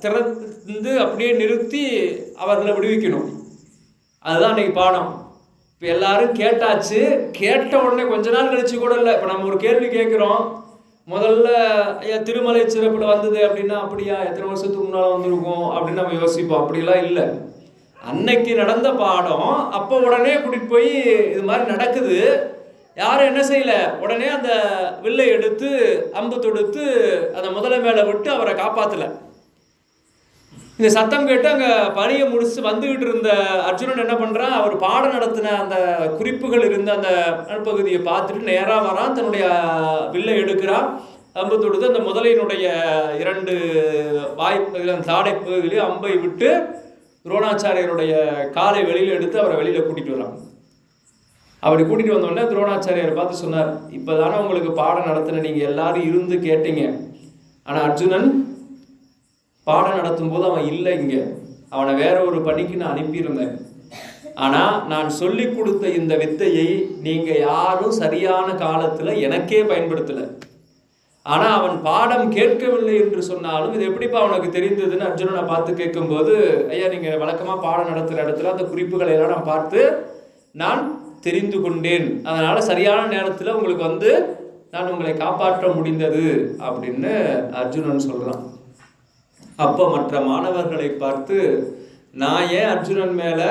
திறந்து அப்படியே நிறுத்தி அவர்களை விடுவிக்கணும். அதுதான் அன்னைக்கு பாடம். இப்போ எல்லாரும் கேட்டாச்சு. கேட்ட உடனே கொஞ்ச நாள் கழிச்சு கூட இல்லை. இப்போ நம்ம ஒரு கேள்வி கேட்குறோம், முதல்ல ஐயா திருமலை சிறப்புல வந்தது அப்படின்னா அப்படியா எத்தனை வருஷத்துக்கு முன்னால் வந்திருக்கும் அப்படின்னு நம்ம யோசிப்போம். அப்படிலாம் இல்லை. அன்னைக்கு நடந்த பாடம் அப்போ உடனே கூட்டிட்டு போய் இது மாதிரி நடக்குது. யாரும் என்ன செய்யல, உடனே அந்த வில்லை எடுத்து அம்பு தொடுத்து அந்த முதலை மேலே விட்டு அவரை காப்பாற்றல. இந்த சத்தம் கேட்டு அங்கே பணியை முடிச்சு வந்துகிட்டு இருந்த அர்ஜுனன் என்ன பண்ணுறான், அவர் பாடம் நடத்தின அந்த குறிப்புகள் இருந்த அந்த நடுப்பகுதியை பார்த்துட்டு நேராக வரான். தன்னுடைய வில்லை எடுக்கிறான், அம்பு தொடுத்து அந்த முதலையினுடைய 2 வாய்ப்புகள் தாடை பகுதியிலே அம்பை விட்டு துரோணாச்சாரியருடைய காலை வெளியில் எடுத்து அவரை வெளியில் கூட்டிகிட்டு வரான். அப்படி கூட்டிகிட்டு வந்தோடனே துரோணாச்சாரியார் பார்த்து சொன்னார், இப்போ தானே உங்களுக்கு பாடம் நடத்தின, நீங்கள் எல்லாரும் இருந்து கேட்டீங்க. ஆனால் அர்ஜுனன் பாடம் நடத்தும் போது அவன் இல்லை இங்கே, அவனை வேற ஒரு பணிக்கு நான் அனுப்பியிருந்தேன். ஆனால் நான் சொல்லி கொடுத்த இந்த வித்தையை நீங்கள் யாரும் சரியான காலத்தில் எனக்கே பயன்படுத்தலை. ஆனால் அவன் பாடம் கேட்கவில்லை என்று சொன்னாலும் இது எப்படிப்பா அவனுக்கு தெரிந்ததுன்னு அர்ஜுனனை பார்த்து கேட்கும்போது, ஐயா நீங்கள் வழக்கமாக பாடம் நடத்துகிற இடத்துல அந்த குறிப்புகளை எல்லாம் நான் பார்த்து நான் தெரிந்து கொண்டேன், அதனால சரியான நேரத்தில் உங்களுக்கு நான் உங்களை காப்பாற்ற முடிந்தது அப்படின்னு அர்ஜுனன் சொல்றான். அப்போ மற்ற மாணவர்களை பார்த்து, நான் ஏன் அர்ஜுனன் மேல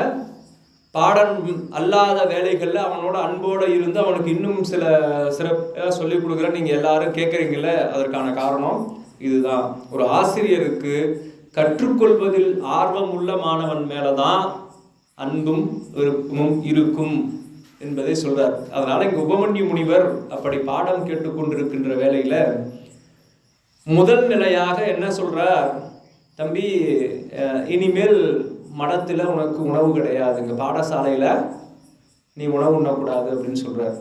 பாடம் அல்லாத வேலைகளில் அவனோட அன்போடு இருந்து அவனுக்கு இன்னும் சில சிறப்பாக சொல்லிக் கொடுக்குறேன், நீங்கள் எல்லாரும் கேட்குறீங்கள, அதற்கான காரணம் இதுதான். ஒரு ஆசிரியருக்கு கற்றுக்கொள்வதில் ஆர்வம் உள்ள மாணவன் மேலதான் அன்பும் விருப்பமும் இருக்கும் என்பதை சொல்றார். அதனால இங்க உபமன்யு முனிவர் அப்படி பாடம் கேட்டுக்கொண்டிருக்கின்ற வேளையில முதல் நிலையாக என்ன சொல்றார், தம்பி இனிமேல் மடத்துல உனக்கு உணவு கிடையாது, இங்க பாடசாலையில நீ உணவு உண்ணக்கூடாது அப்படின்னு சொல்றார்.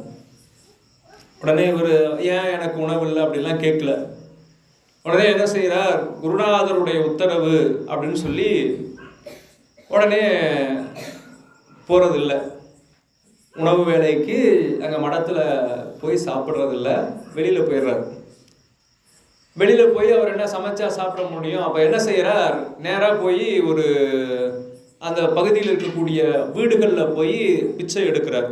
உடனே இவர் ஏன் எனக்கு உணவு இல்லை அப்படிலாம் கேட்கல. உடனே என்ன செய்கிறார், குருநாதருடைய உத்தரவு அப்படின்னு சொல்லி உடனே போகிறதில்ல. உணவு வேலைக்கு அங்கே மடத்தில் போய் சாப்பிட்றதில்ல, வெளியில் போயிடுறார். வெளியில் போய் அவர் என்ன சமைச்சா சாப்பிட முடியும்? அப்போ என்ன செய்கிறார், நேராக போய் ஒரு அந்த பகுதியில் இருக்கக்கூடிய வீடுகளில் போய் பிச்சை எடுக்கிறார்.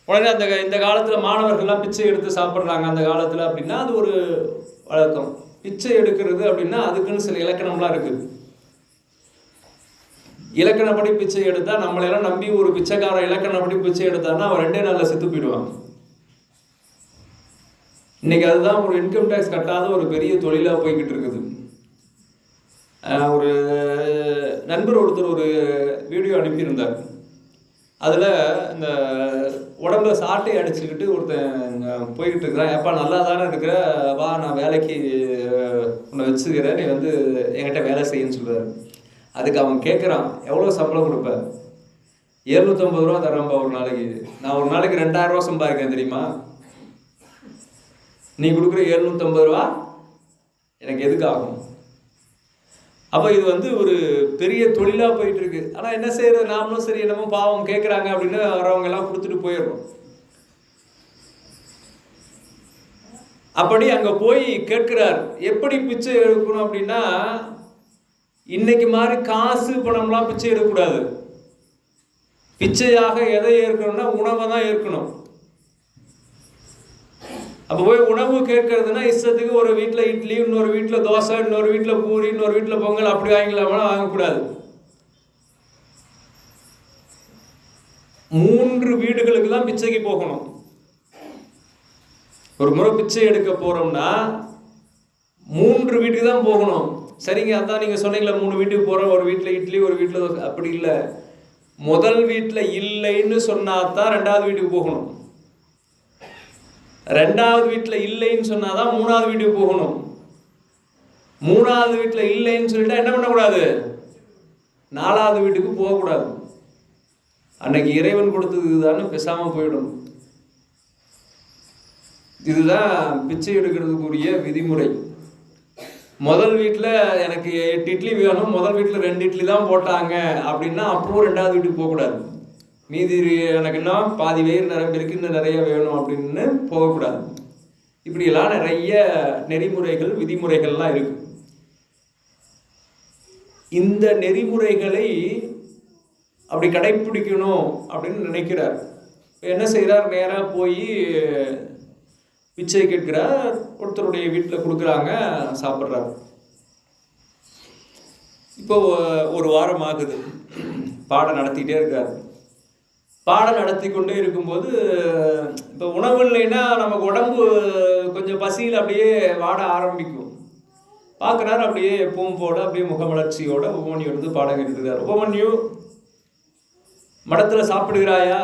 உடனே இந்த காலத்தில் மாணவர்கள்லாம் பிச்சை எடுத்து சாப்பிட்றாங்க அந்த காலத்தில் அப்படின்னா அது ஒரு வழக்கம். பிச்சை எடுக்கிறது அப்படின்னா அதுக்குன்னு சில இலக்கணம்லாம் இருக்குது. இலக்கணப்படி பிச்சை எடுத்தால் நம்மளையெல்லாம் நம்பி ஒரு பிச்சைக்கார இலக்கணப்படி பிச்சை எடுத்தான்னா அவன் 2 நாளில் செத்து போயிடுவான். இன்னைக்கு அதுதான் ஒரு இன்கம் டேக்ஸ் கட்டாத ஒரு பெரிய தொழிலாக போய்கிட்டு இருக்குது. ஒரு நண்பர் ஒருத்தர் ஒரு வீடியோ அனுப்பியிருந்தார். அதில் இந்த உடம்புல சாட்டை அடிச்சுக்கிட்டு ஒருத்தன் போய்கிட்டு இருக்கிறான். எப்பா நல்லா தானே இருக்கிற, வா நான் வேலைக்கு உன்னை வச்சுக்கிறேன், நீ வந்து என்கிட்ட வேலை செய்யன்னு சொல்கிறார். அதுக்கு அவன் கேட்குறான், எவ்வளோ சம்பளம் கொடுப்பேன்? 750 ரூபா தரேன்ப்பா ஒரு நாளைக்கு. நான் ஒரு நாளைக்கு 2000 ரூபா சம்பாதிக்கிறேன் தெரியுமா? நீ கொடுக்குற 750 ரூபா எனக்கு எதுக்கு ஆகும்? அப்போ இது வந்து ஒரு பெரிய தொழிலாக போயிட்டு இருக்கு. ஆனால் என்ன செய்யறது, நாமளும் சரி என்னமோ பாவம் கேட்குறாங்க அப்படின்னு வரவங்க எல்லாம் கொடுத்துட்டு போயிடுறோம். அப்படி அங்கே போய் கேட்கிறார். எப்படி பிச்சை எடுக்கணும் அப்படின்னா, இன்னைக்கு மாதிரி காசு பணம்லாம் பிச்சை எடுக்கக்கூடாது. பிச்சையாக எதை ஏற்கணும்னா உணவை தான் ஏற்கணும். அப்போ போய் உணவு கேட்கறதுனா இஷ்டத்துக்கு ஒரு வீட்டில் இட்லி, இன்னொரு வீட்டில் தோசை, இன்னொரு வீட்டில் பூரி, இன்னொரு வீட்டில் பொங்கல் அப்படி வாங்கிக்கலாமா? வாங்கக்கூடாது. 3 வீடுகளுக்கு தான் பிச்சைக்கு போகணும். ஒரு முறை பிச்சை எடுக்க போறோம்னா 3 வீட்டுக்கு தான் போகணும். சரிங்க, அதான் நீங்க சொன்னீங்களா 3 வீட்டுக்கு போறோம், ஒரு வீட்டில் இட்லி, ஒரு வீட்டில் தோசை. அப்படி இல்லை. முதல் வீட்டில் இல்லைன்னு சொன்னா தான் 2வது வீட்டுக்கு போகணும். 2வது வீட்டில் இல்லைன்னு சொன்னாதான் 3வது வீட்டுக்கு போகணும். 3வது வீட்டில் இல்லைன்னு சொல்லிட்டா என்ன பண்ணக்கூடாது, 4வது வீட்டுக்கு போகக்கூடாது. அன்னைக்கு இறைவன் கொடுத்தது இதுதான், பேசாம போயிடும். இதுதான் பிச்சை எடுக்கிறதுக்குரிய விதிமுறை. முதல் வீட்டில் எனக்கு 8 இட்லி வேணும், முதல் வீட்டில் 2 இட்லி தான் போட்டாங்க அப்படின்னா அப்போ 2வது வீட்டுக்கு போகக்கூடாது. மீதி எனக்கு இன்னும் பாதி வயிறு நிரம்பிருக்கு, இன்னும் நிறைய வேணும் அப்படின்னு போகக்கூடாது. இப்படியெல்லாம் நிறைய நெறிமுறைகள் விதிமுறைகள்லாம் இருக்கு. இந்த நெறிமுறைகளை அப்படி கடைப்பிடிக்கணும் அப்படின்னு நினைக்கிறார். என்ன செய்கிறார், நேராக போய் பிச்சை கேட்கிறார். ஒருத்தருடைய வீட்டில் கொடுக்குறாங்க, சாப்பிட்றார். இப்போ ஒரு வாரம் ஆகுது, பாடம் நடத்திக்கிட்டே இருக்கார். பாடம் நடத்தி கொண்டே இருக்கும்போது இப்போ உணவு இல்லைன்னா நமக்கு உடம்பு கொஞ்சம் பசியில் அப்படியே வாட ஆரம்பிக்கும். பார்க்குறாரு, அப்படியே எப்பவும் போட அப்படியே முகமலர்ச்சியோட உபமன்யு எடுத்து பாடம் கேட்டுருக்கார். உபமன்யு, மடத்தில் சாப்பிடுகிறாயா?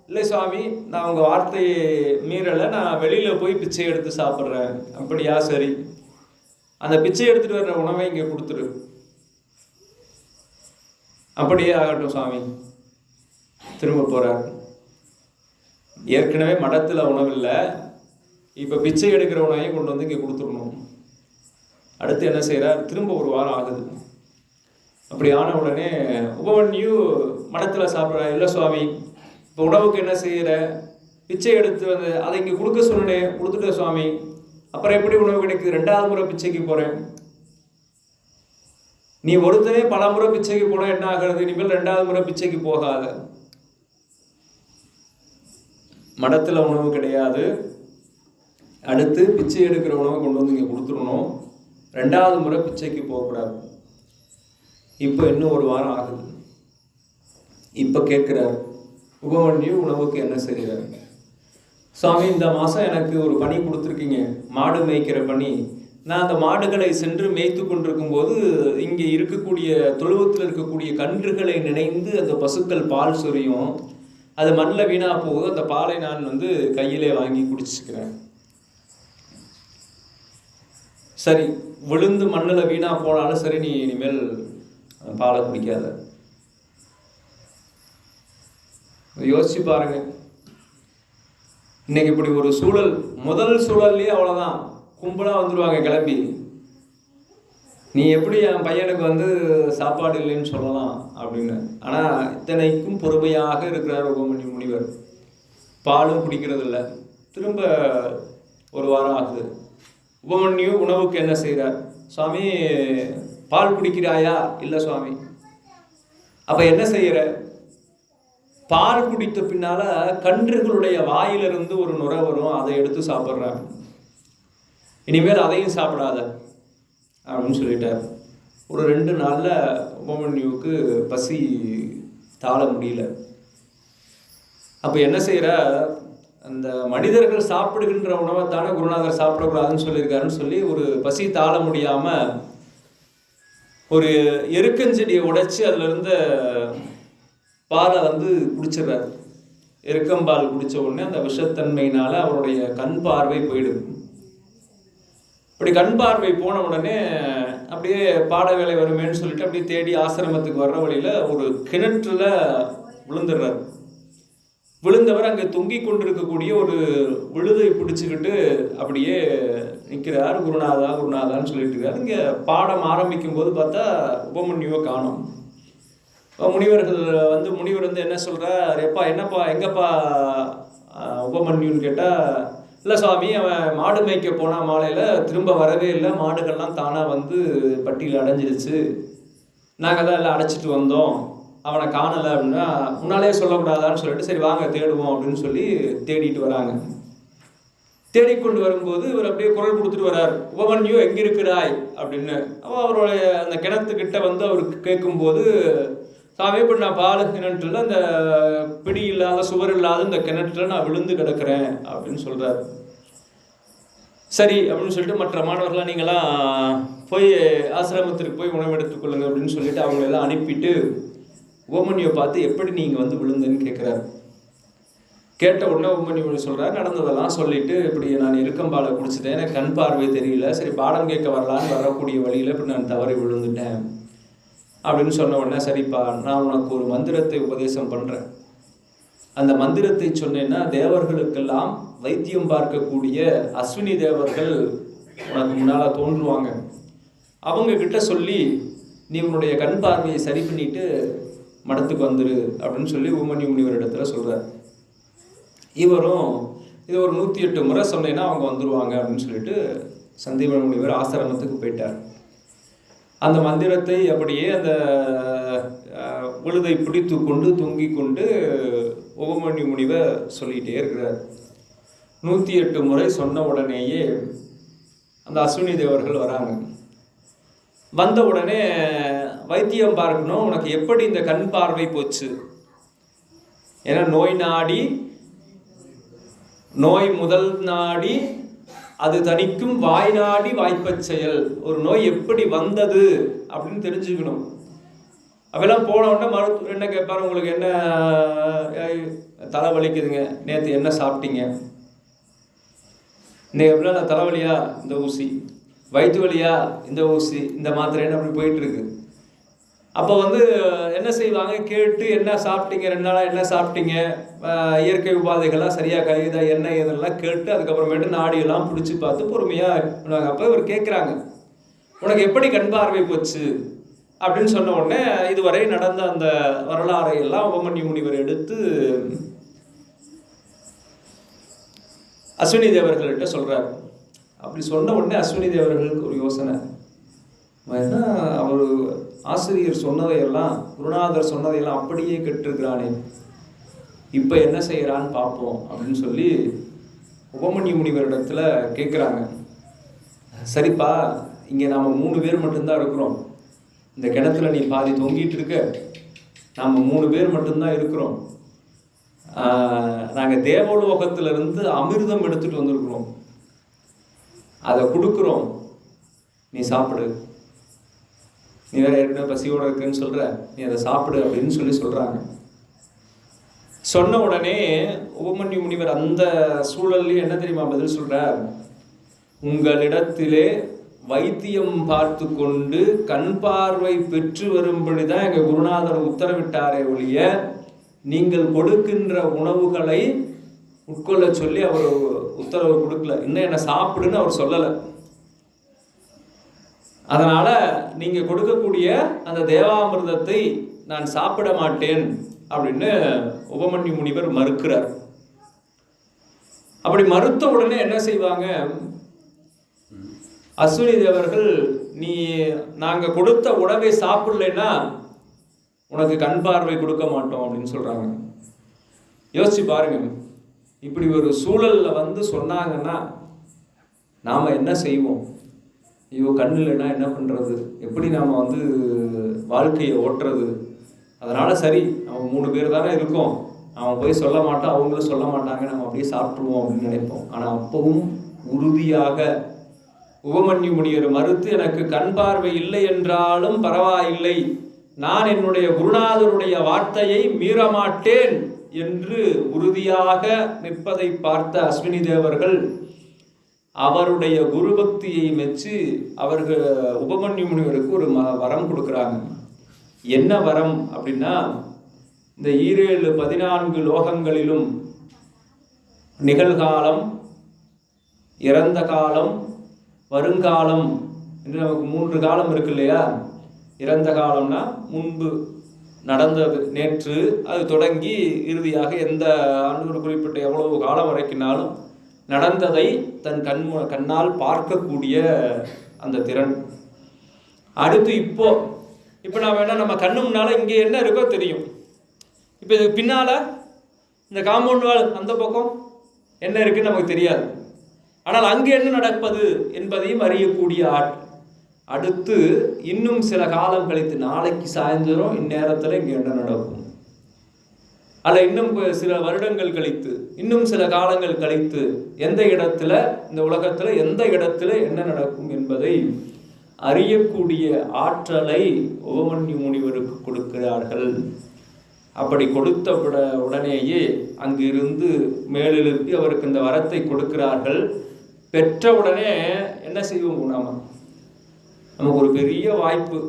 இல்லை சுவாமி, நான் உங்கள் வார்த்தையை மீறலை, நான் வெளியில் போய் பிச்சை எடுத்து சாப்பிட்றேன். அப்படியா, சரி, அந்த பிச்சை எடுத்துகிட்டு வர்ற உணவை இங்கே கொடுத்துரு. அப்படியே ஆகட்டும் சுவாமி. திரும்ப போகிறார். ஏற்கனவே மடத்தில் உணவில்லை, இப்போ பிச்சை எடுக்கிற உணவையும் கொண்டு வந்து இங்கே கொடுத்துடணும். அடுத்து என்ன செய்கிறார், திரும்ப ஒரு வாரம் ஆகுது. அப்படி ஆன உடனே உபமன்யு மடத்தில் சாப்பிட்றா. இல்லை சுவாமி, இப்போ உணவுக்கு என்ன செய்கிற, பிச்சை எடுத்து வந்து அதை இங்கே கொடுக்க சொன்னேன், கொடுத்துட்டேன் சுவாமி. அப்புறம் எப்படி உணவு கிடைக்குது? 2வது முறை பிச்சைக்கு போகிறேன். நீ ஒருத்தனே பல முறை பிச்சைக்கு போனால் என்ன ஆகிறது? இனிமேல் 2வது முறை பிச்சைக்கு போகாத. மடத்தில் உணவு கிடையாது, அடுத்து பிச்சை எடுக்கிற உணவை கொண்டு வந்து இங்கே கொடுத்துடணும். 2வது முறை பிச்சைக்கு போகக்கூடாது. இப்போ இன்னும் ஒரு வாரம் ஆகுது. இப்போ கேட்குறார் உபமன்யு, உணவுக்கு என்ன செய்கிறார்? சுவாமி, இந்த மாதம் எனக்கு ஒரு பணி கொடுத்துருக்கீங்க, மாடு மேய்க்கிற பணி. நான் அந்த மாடுகளை சென்று மேய்த்து கொண்டிருக்கும் போது இங்கே இருக்கக்கூடிய தொழுவத்தில் இருக்கக்கூடிய கன்றுகளை நினைந்து அந்த பசுக்கள் பால் சொரியும், அது மண்ணில் வீணாக போகுது. அந்த பாலை நான் வந்து கையிலே வாங்கி குடிச்சுக்கிறேன். சரி, விழுந்து மண்ணில் வீணாக போனாலும் சரி, நீ இனிமேல் பாலை குடிக்காத. யோசிச்சு பாருங்க. இன்னைக்கு இப்படி ஒரு சூழல், முதல் சூழல்லையே அவ்வளோதான், கும்பலாக வந்துடுவாங்க கிளம்பி. நீ எப்படி என் பையனுக்கு வந்து சாப்பாடு இல்லைன்னு சொல்லலாம் அப்படின்னு. ஆனால் இத்தனைக்கும் பொறுமையாக இருக்கிறார் உபமன்யு முனிவர். பாலும் குடிக்கிறது இல்லை. திரும்ப ஒரு வாரம் ஆகுது. உபமன்யு உணவுக்கு என்ன செய்கிறார்? சுவாமி பால் குடிக்கிறாயா? இல்லை சுவாமி. அப்போ என்ன செய்கிற? பால் குடித்த பின்னால கன்றுகளுடைய வாயிலிருந்து ஒரு நுரை வரும், அதை எடுத்து சாப்பிட்றாங்க. இனிமேல் அதையும் சாப்பிடாத அப்படின்னு சொல்லிட்டார். ஒரு 2 நாளில் உபமன்யுவுக்கு பசி தாழ முடியல. அப்போ என்ன செய்கிற? அந்த மனிதர்கள் சாப்பிடுகின்ற உணவை தானே குருநாதர் சாப்பிடக்கூடாதுன்னு சொல்லியிருக்காருன்னு சொல்லி ஒரு பசி தாழ முடியாமல் ஒரு எருக்கஞ்செடியை உடைச்சி அதில் இருந்த பாலை வந்து குடிச்சிடுறார். எருக்கம்பால் குடித்த உடனே அந்த விஷத்தன்மையினால அவருடைய கண் பார்வை போயிடுது. இப்படி கண் பார்வை போன உடனே அப்படியே பாட வேலை வருமேன்னு சொல்லிட்டு அப்படியே தேடி ஆசிரமத்துக்கு வர்ற வழியில் ஒரு கிணற்றுல விழுந்துடுறார். விழுந்தவர் அங்கே தொங்கி கொண்டிருக்கக்கூடிய ஒரு விழுதை பிடிச்சிக்கிட்டு அப்படியே நிற்கிறார். குருநாதா குருநாதான்னு சொல்லிட்டு இருக்காரு. இங்கே பாடம் ஆரம்பிக்கும் போது பார்த்தா உபமன்யுவை காணோம். முனிவர்கள் வந்து முனிவர் வந்து என்ன சொல்கிறார்? எப்பா என்னப்பா எங்கப்பா உபமன்யுன்னு கேட்டால், இல்லை சுவாமி அவன் மாடு மேய்க்க போனால் மாலையில் திரும்ப வரவே இல்லை, மாடுகள்லாம் தானாக வந்து பட்டியில் அடைஞ்சிருச்சு, நாங்கள் தான் எல்லாம் அடைச்சிட்டு வந்தோம், அவனை காணலை அப்படின்னா முன்னாலே சொல்லக்கூடாதான்னு சொல்லிட்டு சரி வாங்க தேடுவோம் அப்படின்னு சொல்லி தேடிட்டு வராங்க. தேடிக்கொண்டு வரும்போது இவர் அப்படியே குரல் கொடுத்துட்டு வர்றார், உபமன்யு எங்கே இருக்கிறாய் அப்படின்னு. அவன் அவருடைய அந்த கிணத்துக்கிட்ட வந்து அவருக்கு கேட்கும்போது, சாமி இப்போ நான் பால் கிணற்றுல அந்த பிடி இல்லாத சுவர் இல்லாத இந்த கிணற்றுல நான் விழுந்து கிடக்கிறேன் அப்படின்னு சொல்கிறார். சரி அப்படின்னு சொல்லிட்டு மற்ற மாணவர்களாம் நீங்களாம் போய் ஆசிரமத்திற்கு போய் உணவு எடுத்துக்கொள்ளுங்க அப்படின்னு சொல்லிட்டு அவங்களெல்லாம் அனுப்பிட்டு உபமன்யுவை பார்த்து எப்படி நீங்கள் வந்து விழுந்துன்னு கேட்குறாரு. கேட்ட உடனே உபமன்யு சொல்கிறார், நடந்ததெல்லாம் சொல்லிட்டு இப்படி நான் எருக்கம்பாலை குடிச்சிட்டேன், எனக்கு கண் பார்வை தெரியல, சரி பாடம் கேட்க வரலான்னு வரக்கூடிய வழியில் இப்படி நான் தவறி விழுந்துட்டேன் அப்படின்னு சொன்ன உடனே, சரிப்பா நான் உனக்கு ஒரு மந்திரத்தை உபதேசம் பண்ணுறேன், அந்த மந்திரத்தை சொன்னேன்னா தேவர்களுக்கெல்லாம் வைத்தியம் பார்க்கக்கூடிய அஸ்வினி தேவர்கள் உனக்கு முன்னால் தோன்றுவாங்க, அவங்க கிட்ட சொல்லி நீ உன்னுடைய கண் பார்வையை சரி பண்ணிட்டு மடத்துக்கு வந்துரு அப்படின்னு சொல்லி உபமன்யு முனிவர் இடத்துல சொல்கிறார். இவரும் இது ஒரு 108 முறை சொன்னேன்னா அவங்க வந்துடுவாங்க அப்படின்னு சொல்லிட்டு சந்தீபன் முனிவர் ஆசிரமத்துக்கு போயிட்டார். அந்த மந்திரத்தை அப்படியே அந்த விழுதை பிடித்து கொண்டு தொங்கி கொண்டு உபமன்யு முனிவர் சொல்லிகிட்டே இருக்கிறார். 108 முறை சொன்ன உடனேயே அந்த அஸ்வினி தேவர்கள் வராங்க. வந்த உடனே வைத்தியம் பார்க்கணும், உனக்கு எப்படி இந்த கண் பார்வை போச்சு, ஏன்னா நோய் நாடி நோய் முதல் நாடி அது தணிக்கும் வாய் நாடி வாய்ப்பச் செயல், ஒரு நோய் எப்படி வந்தது அப்படின்னு தெரிஞ்சுக்கணும். அப்பெல்லாம் போன உடனே மருத்துவர் என்ன கேட்பாரு, உங்களுக்கு என்ன தலை வலிக்குதுங்க, நேற்று என்ன சாப்பிட்டீங்க, இன்னைக்கு எப்படின்னா நான் தலைவலியா இந்த ஊசி, வயிற்று வலியா இந்த ஊசி, இந்த மாத்திரைன்னு அப்படி போயிட்டு இருக்கு. அப்போ வந்து என்ன செய்வாங்க, கேட்டு என்ன சாப்பிட்டீங்க, 2 நாளாக என்ன சாப்பிட்டீங்க, இயற்கை உபாதைகள்லாம் சரியாக கைதா என்ன இதெல்லாம் கேட்டு அதுக்கப்புறமேட்டு நாடியெல்லாம் பிடிச்சி பார்த்து பொறுமையாக. அப்போ இவர் கேட்குறாங்க, உனக்கு எப்படி கண் பார்வை போச்சு அப்படின்னு சொன்ன உடனே இதுவரை நடந்த அந்த வரலாறையெல்லாம் உபமன்யு முனிவர் எடுத்து அஸ்வினி தேவர்கள்கிட்ட சொல்கிறார். அப்படி சொன்ன உடனே அஸ்வினி தேவர்களுக்கு ஒரு யோசனை, ஏன்னா அவர் ஆசிரியர் சொன்னதையெல்லாம் குருநாதர் சொன்னதையெல்லாம் அப்படியே கேட்டிருக்கிறானே, இப்போ என்ன செய்கிறான்னு பார்ப்போம் அப்படின்னு சொல்லி உபமன்யு முனிவரிடத்துல கேட்குறாங்க. சரிப்பா, இங்கே நாம் 3 பேர் மட்டும்தான் இருக்கிறோம், இந்த கிணத்துல நீ பாதி தொங்கிட்டு இருக்க, நாம் 3 பேர் மட்டும்தான் இருக்கிறோம், நாங்கள் தேவலோகத்திலிருந்து அமிர்தம் எடுத்துகிட்டு வந்திருக்கிறோம், அதை கொடுக்குறோம், நீ சாப்பிடு, நீ வேற ஏற்கனவே பசியோடு இருக்குன்னு சொல்கிற, நீ அதை சாப்பிடு அப்படின்னு சொல்கிறாங்க. சொன்ன உடனே உபமன்யு முனிவர் அந்த சூழல்லையும் என்ன தெரியுமா பதில் சொல்கிறார், உங்களிடத்திலே வைத்தியம் பார்த்து கொண்டு கண் பார்வை பெற்று வரும்படி தான் எங்கள் குருநாதர் உத்தரவிட்டாரே ஒழிய, நீங்கள் கொடுக்கின்ற உணவுகளை உட்கொள்ள சொல்லி அவர் உத்தரவு கொடுக்கல. இன்னும் என்ன சாப்பிடுன்னு அவர் சொல்லலை. அதனால நீங்க கொடுக்கக்கூடிய அந்த தேவாமிர்தத்தை நான் சாப்பிட மாட்டேன் அப்படின்னு உபமன்யு முனிவர் மறுக்கிறார். அப்படி மறுத்த உடனே என்ன செய்வாங்க, அஸ்வினி தேவர்கள், நீ நாங்க கொடுத்த உணவை சாப்பிடலைன்னா உனக்கு கண் பார்வை கொடுக்க மாட்டோம் அப்படின்னு சொல்றாங்க. யோசிச்சு பாருங்க, இப்படி ஒரு சூழல்ல வந்து சொன்னாங்கன்னா நாம என்ன செய்வோம்? ஐயோ கண்ணு இல்லைன்னா என்ன பண்றது, எப்படி நாம வந்து வாழ்க்கையை ஓட்டுறது? அதனால சரி, அவன் 3 பேர் தானே இருக்கோம், அவன் போய் சொல்ல மாட்டான், அவங்களும் சொல்ல மாட்டாங்க, நம்ம அப்படியே சாப்பிட்ருவோம் அப்படின்னு நினைப்போம். ஆனா அப்பவும் உறுதியாக உபமன்யு முனிவர் மறுத்து, எனக்கு கண் பார்வை இல்லை என்றாலும் பரவாயில்லை, நான் என்னுடைய குருநாதருடைய வார்த்தையை மீறமாட்டேன் என்று உறுதியாக நிற்பதை பார்த்த அஸ்வினி தேவர்கள் அவருடைய குரு பக்தியை மெச்சு அவர்கள் உபமன்யு முனிவருக்கு ஒரு வரம் கொடுக்குறாங்க. என்ன வரம் அப்படின்னா, இந்த 14 லோகங்களிலும் நிகழ்காலம், இறந்த காலம், வருங்காலம் என்று நமக்கு 3 காலம் இருக்கு இல்லையா? இறந்த காலம்னா முன்பு நடந்தது, நேற்று, அது தொடங்கி இறுதியாக எந்த ஆண்டு ஒரு குறிப்பிட்ட எவ்வளவு காலம் வரைக்கும்னாலும் நடந்ததை தன் கண்ணால் பார்க்கக்கூடிய அந்த திறன். அடுத்து இப்போ நான் வேணா நம்ம கண்ணு முன்னால இங்கே என்ன இருக்கோ தெரியும். இப்போ இது பின்னால இந்த காம்பவுண்ட் வால் அந்த பக்கம் என்ன இருக்குன்னு நமக்கு தெரியாது. ஆனால் அங்கே என்ன நடப்பது என்பதையும் அறியக்கூடிய ஆட்கள். அடுத்து இன்னும் சில காலம் கழித்து, நாளைக்கு சாயந்தரம் இந்நேரத்தில் இங்கே என்ன நடக்கும், அல்ல இன்னும் சில வருடங்கள் கழித்து, இன்னும் சில காலங்கள் கழித்து எந்த இடத்துல, இந்த உலகத்துல எந்த இடத்துல என்ன நடக்கும் என்பதை அறியக்கூடிய ஆற்றலை உபமன்யு முனிவருக்கு கொடுக்கிறார்கள். அப்படி கொடுத்த உடனேயே அங்கிருந்து மேலெழுப்பி அவருக்கு இந்த வரத்தை கொடுக்கிறார்கள். பெற்ற உடனே என்ன செய்வோம், நமக்கு ஒரு பெரிய வாய்ப்பு.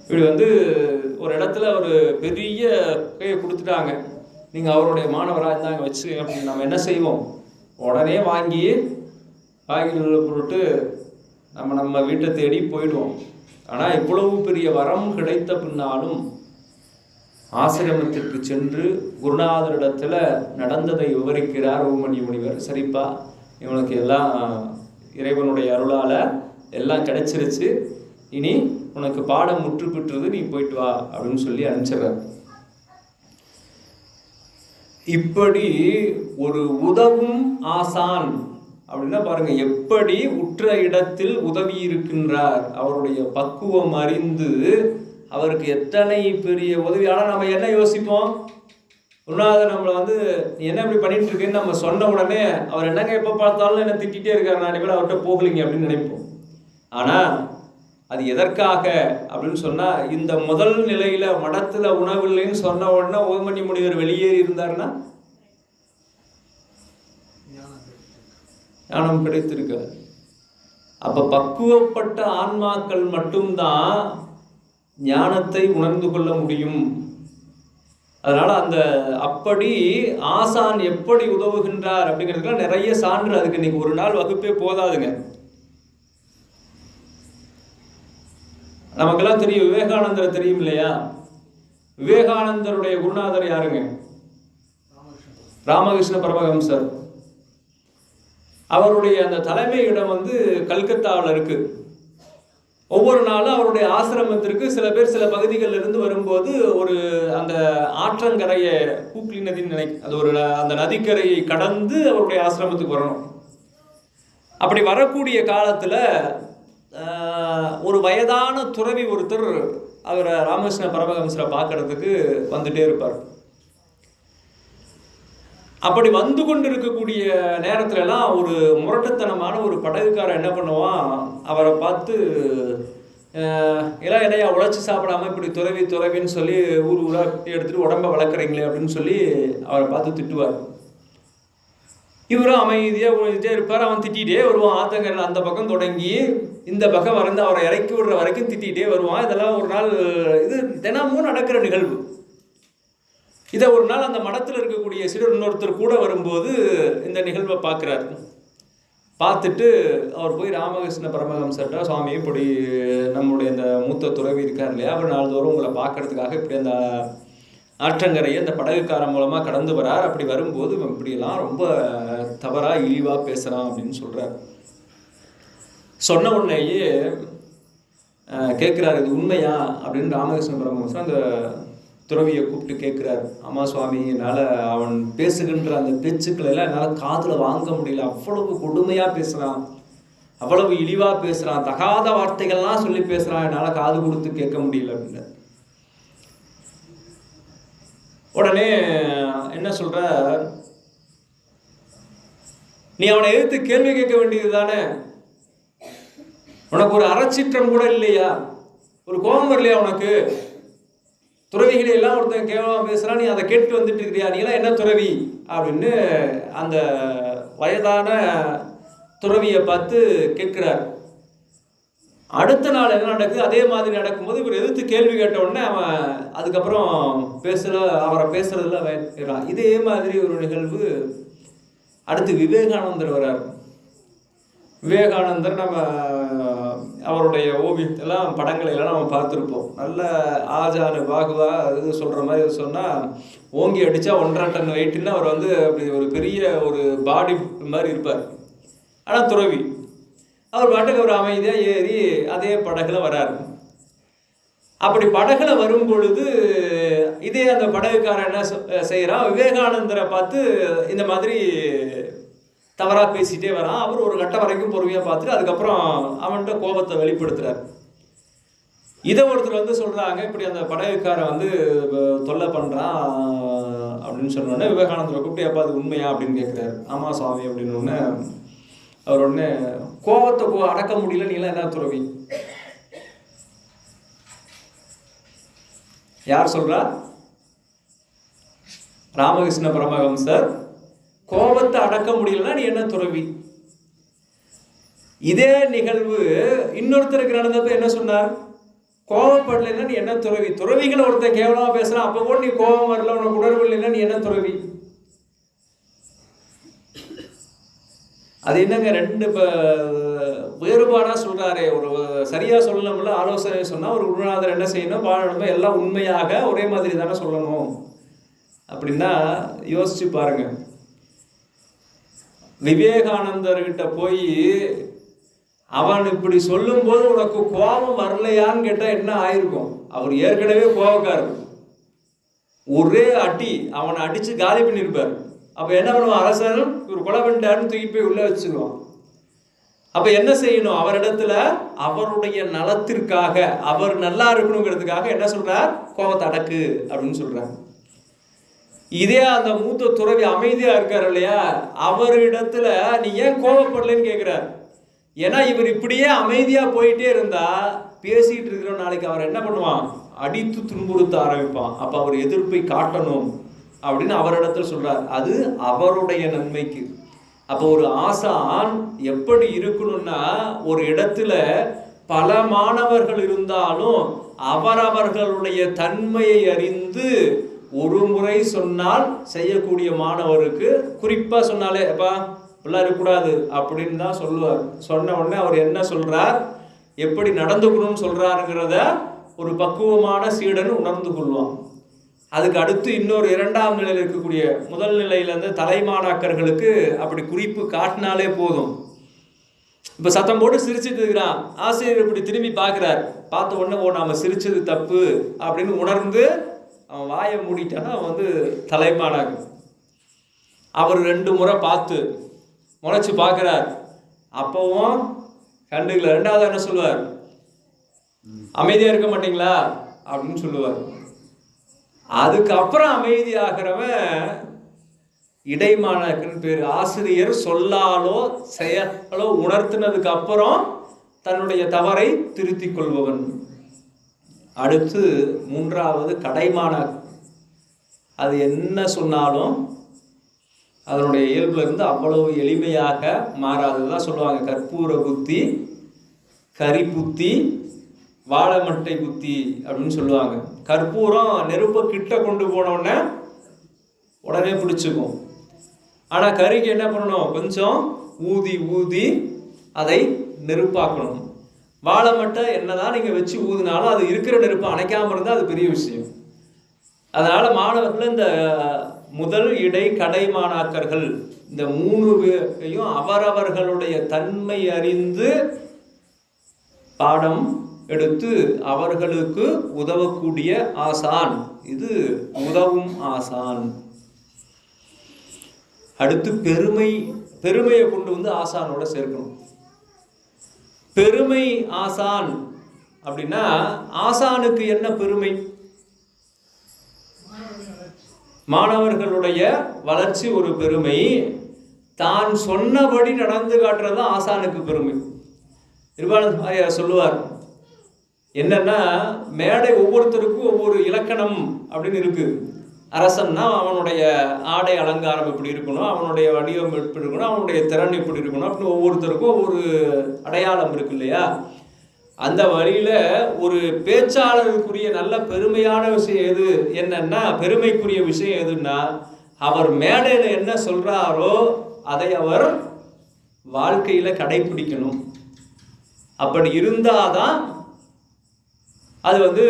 இப்படி வந்து ஒரு இடத்துல ஒரு பெரிய கையை கொடுத்துட்டாங்க, நீங்கள் அவருடைய மாணவராக இருந்தாங்க வச்சு அப்படின்னு நம்ம என்ன செய்வோம், உடனே வாங்கி பாக்கெட்டில் போட்டு நம்ம வீட்டை தேடி போயிடுவோம். ஆனால் இவ்வளவு பெரிய வரம் கிடைத்த பின்னாலும் ஆசிரமத்திற்கு சென்று குருநாதரிடத்தில் நடந்ததை விவரிக்கிறார் உபமன்யு முனிவர். சரிப்பா, இவனுக்கு எல்லாம் இறைவனுடைய அருளால் எல்லாம் கிடைச்சிருச்சு, இனி உனக்கு பாடம் முற்று பெற்றது, நீ போயிட்டு வா அப்படின்னு சொல்லி அனுப்பிச்சிடுறார். இப்படி ஒரு உதவும் ஆசான் அப்படின்னா பாருங்க, எப்படி உற்ற இடத்தில் உதவி இருக்கின்றார், அவருடைய பக்குவம் அறிந்து அவருக்கு எத்தனை பெரிய உதவி. ஆனால் நம்ம என்ன யோசிப்போம், குருநாதர் நம்மளை வந்து நீ என்ன இப்படி பண்ணிட்டு இருக்கேன்னு நம்ம சொன்ன உடனே அவர் என்னங்க எப்போ பார்த்தாலும் என்ன திட்டிகிட்டே இருக்காரு, நான் கூட அவர்கிட்ட போகலிங்க அப்படின்னு நினைப்போம். ஆனால் அது எதற்காக அப்படின்னு சொன்னால், இந்த முதல் நிலையில் மடத்தில் உணவில்லைன்னு சொன்ன உடனே உபமன்யு முனிவர் வெளியேறி இருந்தாருன்னா ஞானம் கிடைத்திருக்காது. அப்போ பக்குவப்பட்ட ஆன்மாக்கள் மட்டும்தான் ஞானத்தை உணர்ந்து கொள்ள முடியும். அதனால அப்படி ஆசான் எப்படி உதவுகின்றார் அப்படிங்கிறதுக்குலாம் நிறைய சான்று. அதுக்கு இன்னைக்கு ஒரு நாள் வகுப்பே போதாதுங்க. நமக்கெல்லாம் தெரியும், விவேகானந்தரை தெரியும் இல்லையா? விவேகானந்தருடைய குருநாதர் யாருங்க? ராமகிருஷ்ண பரமஹம்சர். அவருடைய அந்த தலைமை இடம் வந்து கல்கத்தாவில் இருக்கு. ஒவ்வொரு நாளும் அவருடைய ஆசிரமத்திற்கு சில பேர் சில பகுதிகளில் இருந்து வரும்போது ஒரு அந்த ஆற்றங்கரையை, கூக்லி நதின்னு அது ஒரு அந்த நதிக்கரையை கடந்து அவருடைய ஆசிரமத்துக்கு வரணும். அப்படி வரக்கூடிய காலத்தில் ஒரு வயதான துறவி ஒருத்தர் அவரை ராமகிருஷ்ண பரமஹம்சரை பார்க்கறதுக்கு வந்துட்டே இருப்பார். அப்படி வந்து கொண்டு இருக்கக்கூடிய நேரத்துலலாம் ஒரு முரட்டுத்தனமான ஒரு படகுக்காரன் என்ன பண்ணுவான், அவரை பார்த்து எல்லாம் என்னையா உழைச்சி சாப்பிடாம இப்படி துறவின்னு சொல்லி ஊராக எடுத்துகிட்டு உடம்பை வளர்க்குறீங்களே அப்படின்னு சொல்லி அவரை பார்த்து திட்டுவார். இவரும் அமைதியாக உழைச்சிட்டே இருப்பார். அவன் திட்டிகிட்டே வருவான். ஆத்தங்கரில் அந்த பக்கம் தொடங்கி இந்த பக்கம் வந்து அவரை இறக்கி விடுற வரைக்கும் திட்டிகிட்டே வருவான். இதெல்லாம் ஒரு நாள் இது தினமும் நடக்கிற நிகழ்வு. இதை ஒரு நாள் அந்த மடத்தில் இருக்கக்கூடிய சீடர் இன்னொருத்தர் கூட வரும்போது இந்த நிகழ்வை பார்க்குறாரு. பார்த்துட்டு அவர் போய் ராமகிருஷ்ண பரமஹம்சர்கிட்ட, சுவாமி இப்படி நம்முடைய இந்த மூத்த துறவி இருக்கார் இல்லையா, அவர் நாள்தோறும் உங்களை பார்க்கறதுக்காக இப்படி அந்த ஆற்றங்கரையை அந்த படகுக்காரன் மூலமாக கடந்து வரார். அப்படி வரும்போது இப்படியெல்லாம் ரொம்ப தவறாக இழிவாக பேசுகிறான் அப்படின்னு சொல்கிறார். சொன்ன உடனேயே கேட்குறாரு, இது உண்மையா அப்படின்னு ராமகிருஷ்ண பரமஹம்சர் அந்த துறவியை கூப்பிட்டு கேட்குறாரு. ஆமாம் சுவாமி, என்னால் அவன் பேசுகின்ற அந்த பேச்சுக்களை எல்லாம் என்னால் காதில் வாங்க முடியல, அவ்வளவு கொடுமையாக பேசுகிறான், அவ்வளவு இழிவாக பேசுகிறான், தகாத வார்த்தைகள்லாம் சொல்லி பேசுகிறான், என்னால் காது கொடுத்து கேட்க முடியல அப்படின்னு. உடனே என்ன சொல்ற, நீ அவனை எதிர்த்து கேள்வி கேட்க வேண்டியது தானே, உனக்கு ஒரு அறச்சீற்றம் கூட இல்லையா, ஒரு கோபம் வரலையா உனக்கு, துறவிகளை எல்லாம் ஒருத்தன் கேவலமாக பேசுகிறான், நீ அதை கேட்டு வந்துட்டு இருக்கிறியா, நீ எல்லாம் என்ன துறவி அப்படின்னு அந்த வயதான துறவியை பார்த்து கேட்குறார். அடுத்த நாள் என்ன நடக்குது, அதே மாதிரி நடக்கும்போது இவர் எதிர்த்து கேள்வி கேட்ட உடனே அவன் அதுக்கப்புறம் அவரை பேசுறதுல வைக்கிறான். இதே மாதிரி ஒரு நிகழ்வு அடுத்து விவேகானந்தர் வர்றார். விவேகானந்தர் நம்ம அவருடைய ஓவியத்தெல்லாம் படங்களை எல்லாம் நம்ம பார்த்துருப்போம். நல்ல ஆஜானு பாகுவா இது சொல்கிற மாதிரி சொன்னால் ஓங்கி அடித்தா 1.5 டன் வெயிட்டுன்னு அவர் அப்படி ஒரு பெரிய ஒரு பாடி மாதிரி இருப்பார். ஆனால் துறவி அவர் பாட்டுக்கு ஒரு அமைதியாக ஏறி அதே படகுல வராரு. அப்படி படகுல வரும் பொழுது இதே அந்த படகுக்காரன் என்ன செய்கிறான், விவேகானந்தரை பார்த்து இந்த மாதிரி தவறாக பேசிகிட்டே வரான். அவர் ஒரு கட்டம் வரைக்கும் பொறுமையாக பார்த்துட்டு அதுக்கப்புறம் அவன்கிட்ட கோபத்தை வெளிப்படுத்துகிறார். இதை ஒருத்தர் சொல்கிறாங்க, இப்படி அந்த படகுக்காரன் தொல்லை பண்ணுறான் அப்படின்னு சொன்னோடனே விவேகானந்தரை கூப்பிட்டு, எப்போ அது உண்மையா அப்படின்னு கேட்குறாரு. ஆமாம் சுவாமி அப்படின்னு ஒன்று அவர் உடனே கோபத்தை அடக்க முடியல, நீலாம் என்ன துறவி, யார் சொல்றா, ராமகிருஷ்ண பரமஹம்சர், கோபத்தை அடக்க முடியலன்னா நீ என்ன துறவி. இதே நிகழ்வு இன்னொருத்தருக்கு நடந்தப்ப என்ன சொன்னார், கோபப்படலைன்னா நீ என்ன துறவி, துறவிகளை ஒருத்தன் கேவலமா பேசுறான், அப்ப கூட நீ கோபம் வரல, உனக்கு உணர்வு இல்லைன்னா நீ என்ன துறவி. அது என்னங்க ரெண்டு வேறுபாடாக சொல்கிறாரே, ஒரு சரியாக சொல்லணும்ல, ஆலோசனை சொன்னால் ஒரு குருநாதர் என்ன செய்யணும், வாழணும், எல்லாம் உண்மையாக ஒரே மாதிரி தானே சொல்லணும் அப்படின்னா யோசிச்சு பாருங்க. விவேகானந்தர்கிட்ட போய் அவன் இப்படி சொல்லும்போது உனக்கு கோபம் வரலையான்னு கேட்டால் என்ன ஆயிருக்கும், அவர் ஏற்கனவே கோபக்காரர், ஒரே அடி அவனை அடித்து காலி பண்ணியிருப்பார். அப்போ என்ன பண்ணுவான், அரசனும் இவர் கொலை பண்ணிட்டாருன்னு தூக்கிட்டு போய் உள்ளே வச்சுக்குவான். அப்போ என்ன செய்யணும், அவரிடத்துல அவருடைய நலத்திற்காக, அவர் நல்லா இருக்கணுங்கிறதுக்காக என்ன சொல்றார், கோபத்தை அடக்கு அப்படின்னு சொல்றார். இதே அந்த மூத்த துறவி அமைதியா இருக்கார் இல்லையா, அவரிடத்துல நீ ஏன் கோபப்படலன்னு கேட்கிறார். ஏன்னா இவர் இப்படியே அமைதியா போயிட்டே இருந்தா பேசிட்டு இருக்கிற நாளைக்கு அவர் என்ன பண்ணுவான், அடித்து துன்புறுத்த ஆரம்பிப்பான். அப்ப அவர் எதிர்ப்பை காட்டணும் அப்படின்னு அவரிடத்துல சொல்றார். அது அவருடைய நன்மைக்கு. அப்போ ஒரு ஆசான் எப்படி இருக்கணும்னா, ஒரு இடத்துல பல மாணவர்கள் இருந்தாலும் அவரவர்களுடைய தன்மையை அறிந்து ஒரு முறை சொன்னால் செய்யக்கூடிய மாணவருக்கு, குறிப்பா சொன்னாலே அப்பா இப்படிலாம் இருக்கக்கூடாது அப்படின்னு தான் சொல்லுவார். சொன்ன உடனே அவர் என்ன சொல்றார், எப்படி நடந்துக்கணும்னு சொல்றாருங்கிறத ஒரு பக்குவமான சீடன் உணர்ந்து கொள்வான். அதுக்கு அடுத்து இன்னொரு 2ஆம் நிலையில் இருக்கக்கூடிய முதல் நிலையிலேருந்து தலைமாணாக்கர்களுக்கு அப்படி குறிப்பு காட்டினாலே போதும். இப்போ சத்தம் போட்டு சிரிச்சுட்டு இருக்கிறான், ஆசிரியர் இப்படி திரும்பி பார்க்குறார், பார்த்த உடனே நாம சிரிச்சது தப்பு அப்படின்னு உணர்ந்து அவன் வாயை மூடிட்டான்னா அவன் தலைமாணாக்கர். அவர் 2 முறை பார்த்து முளைச்சு பார்க்குறார், அப்பவும் கண்டுக்கல. 2வது என்ன சொல்லுவார், அமைதியாக இருக்க மாட்டீங்களா அப்படின்னு சொல்லுவார். அதுக்கப்புறம் அமைதியாகிறவன் இடைமாணாக்கன் பேர். ஆசிரியர் சொல்லாலோ செயலோ உணர்த்தினதுக்கு அப்புறம் தன்னுடைய தவறை திருத்திக் கொள்பவன். அடுத்து 3வது கடைமாணாக்கன். அது என்ன சொன்னாலும் அதனுடைய இயல்புல இருந்து அவ்வளவு எளிமையாக மாறாதுதான் சொல்லுவாங்க. கற்பூர புத்தி, கரி புத்தி, வாழைமட்டை புத்தி அப்படின்னு சொல்லுவாங்க. கற்பூரம் நெருப்பை கிட்ட கொண்டு போனோடனே உடனே பிடிச்சிக்கும். ஆனால் கறிக்கு என்ன பண்ணணும், கொஞ்சம் ஊதி ஊதி அதை நெருப்பாக்கணும். வாழை மட்டும் என்னதான் நீங்கள் வச்சு ஊதினாலும் அது இருக்கிற நெருப்பை அணைக்காமல் இருந்தால் அது பெரிய விஷயம். அதனால் மாணவர்கள் இந்த முதல் இடை கடை மாணாக்கர்கள் இந்த 3 பேரையும் அவரவர்களுடைய தன்மை அறிந்து பாடம் எடுத்து அவர்களுக்கு உதவக்கூடிய ஆசான், இது உதவும் ஆசான். அடுத்து பெருமையை கொண்டு வந்து ஆசானோட சேர்க்கணும். பெருமை ஆசான் அப்படின்னா ஆசானுக்கு என்ன பெருமை? மாணவர்களுடைய வளர்ச்சி ஒரு பெருமை. தான் சொன்னபடி நடந்து காட்டுறது தான் ஆசானுக்கு பெருமை. திருபானந்த சொல்லுவார் என்னன்னா, மேடை ஒவ்வொருத்தருக்கும் ஒவ்வொரு இலக்கணம் அப்படின்னு இருக்கு. அரசன்னா அவனுடைய ஆடை அலங்காரம் எப்படி இருக்கணும், அவனுடைய வடிவம் எப்படி இருக்கணும், அவனுடைய திறன் எப்படி இருக்கணும் அப்படின்னு ஒவ்வொருத்தருக்கும் ஒவ்வொரு அடையாளம் இருக்கு இல்லையா? அந்த வழியில ஒரு பேச்சாளருக்குரிய நல்ல பெருமையான விஷயம் எது என்னன்னா, பெருமைக்குரிய விஷயம் எதுன்னா, அவர் மேடையில என்ன சொல்றாரோ அதை அவர் வாழ்க்கையில கடைபிடிக்கணும். அப்படி இருந்தாதான் அது